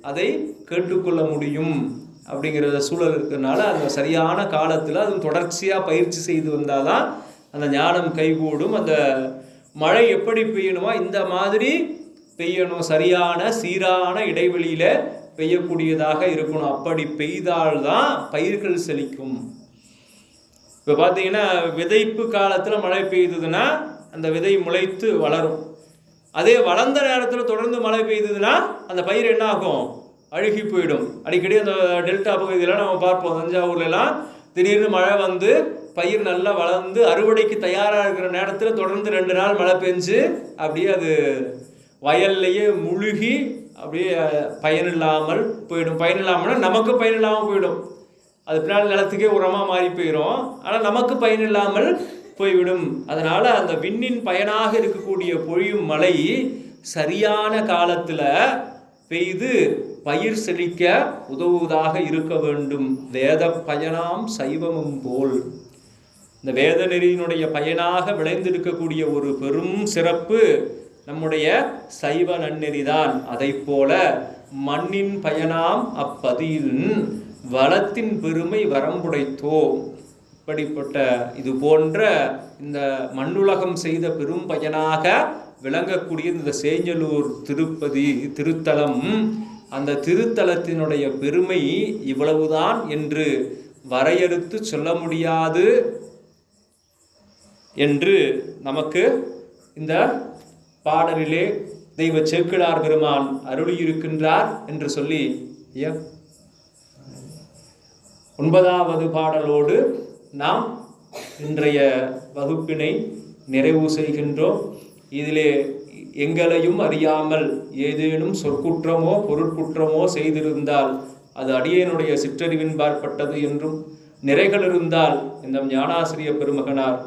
அதை கேட்டுக்கொள்ள முடியும் அப்படிங்கிற சூழல் இருக்கிறதுனால அந்த சரியான காலத்தில் அது தொடர்ச்சியாக பயிற்சி செய்து வந்தால் தான் அந்த ஞானம் கைகூடும். அந்த மழை எப்படி பெய்யணுமோ இந்த மாதிரி பெய்யணும், சரியான சீரான இடைவெளியில் பெய்யக்கூடியதாக இருக்கணும். அப்படி பெய்தால்தான் பயிர்கள் செழிக்கும். இப்போ பார்த்தீங்கன்னா விதைப்பு காலத்தில் மழை பெய்யுதுன்னா அந்த விதை முளைத்து வளரும். அதே வளர்ந்த நேரத்தில் தொடர்ந்து மழை பெய்யுதுன்னா அந்த பயிர் என்ன ஆகும்? அழுகி போயிடும். அடிக்கடி அந்த டெல்டா பகுதியில் நம்ம பார்ப்போம், தஞ்சாவூர்லாம் திடீர்னு மழை வந்து பயிர் நல்லா வளர்ந்து அறுவடைக்கு தயாராக இருக்கிற நேரத்தில் தொடர்ந்து 2 நாள் மழை பெஞ்சு அப்படியே அது வயல்லையே முழுகி அப்படியே பயனில்லாமல் போயிடும். பயனில்லாமல்னா நமக்கு பயனில்லாமல் போயிடும். அது பின்னால் நிலத்துக்கே உரமாக மாறி போயிடும், ஆனால் நமக்கு பயனில்லாமல் போய்விடும். அதனால் அந்த விண்ணின் பயனாக இருக்கக்கூடிய பொழியும் மழை சரியான காலத்தில் பெய்து பயிர் செழிக்க உதவுவதாக இருக்க வேண்டும். வேத பயனாம் சைவமும் போல். இந்த வேத நெறியினுடைய பயனாக விளைந்திருக்கக்கூடிய ஒரு பெரும் சிறப்பு நம்முடைய சைவ நன்னெறிதான். அதை போல மண்ணின் பயனாம் அப்பதியின் வளத்தின் பெருமை வரம்புடைத்தோ. இப்படிப்பட்ட இது போன்ற இந்த மண்ணுலகம் செய்த பெரும் பயனாக விளங்கக்கூடிய இந்த சேஞ்சலூர் திருப்பதி திருத்தலம், அந்த திருத்தலத்தினுடைய பெருமை இவ்வளவுதான் என்று வரையறுத்து சொல்ல முடியாது என்று நமக்கு இந்த பாடலிலே தெய்வ சேக்கிழார் பெருமான் அருளியிருக்கின்றார் என்று சொல்லி 9வது பாடலோடு நாம் இன்றைய வகுப்பினை நிறைவு செய்கின்றோம். இதிலே எங்களையும் அறியாமல் ஏதேனும் சொற்குற்றமோ பொருட்குற்றமோ செய்திருந்தால் அது அடியேனுடைய சிற்றறிவின் பார்ப்பட்டது என்றும், நிறைகள் இருந்தால் இந்த ஞானாசிரிய பெருமகனார்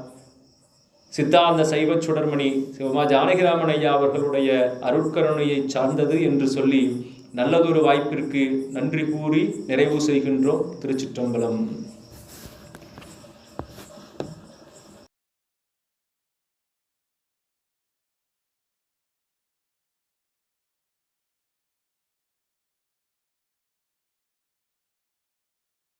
சித்தாந்த சைவ சுடர்மணி சிவமா ஜானகிராமன் ஐயா அவர்களுடைய அருட்கருணையை சார்ந்தது என்று சொல்லி நல்லதொரு வாய்ப்பிற்கு நன்றி கூறி நிறைவு செய்கின்றோம். திருச்சிற்றம்பலம்.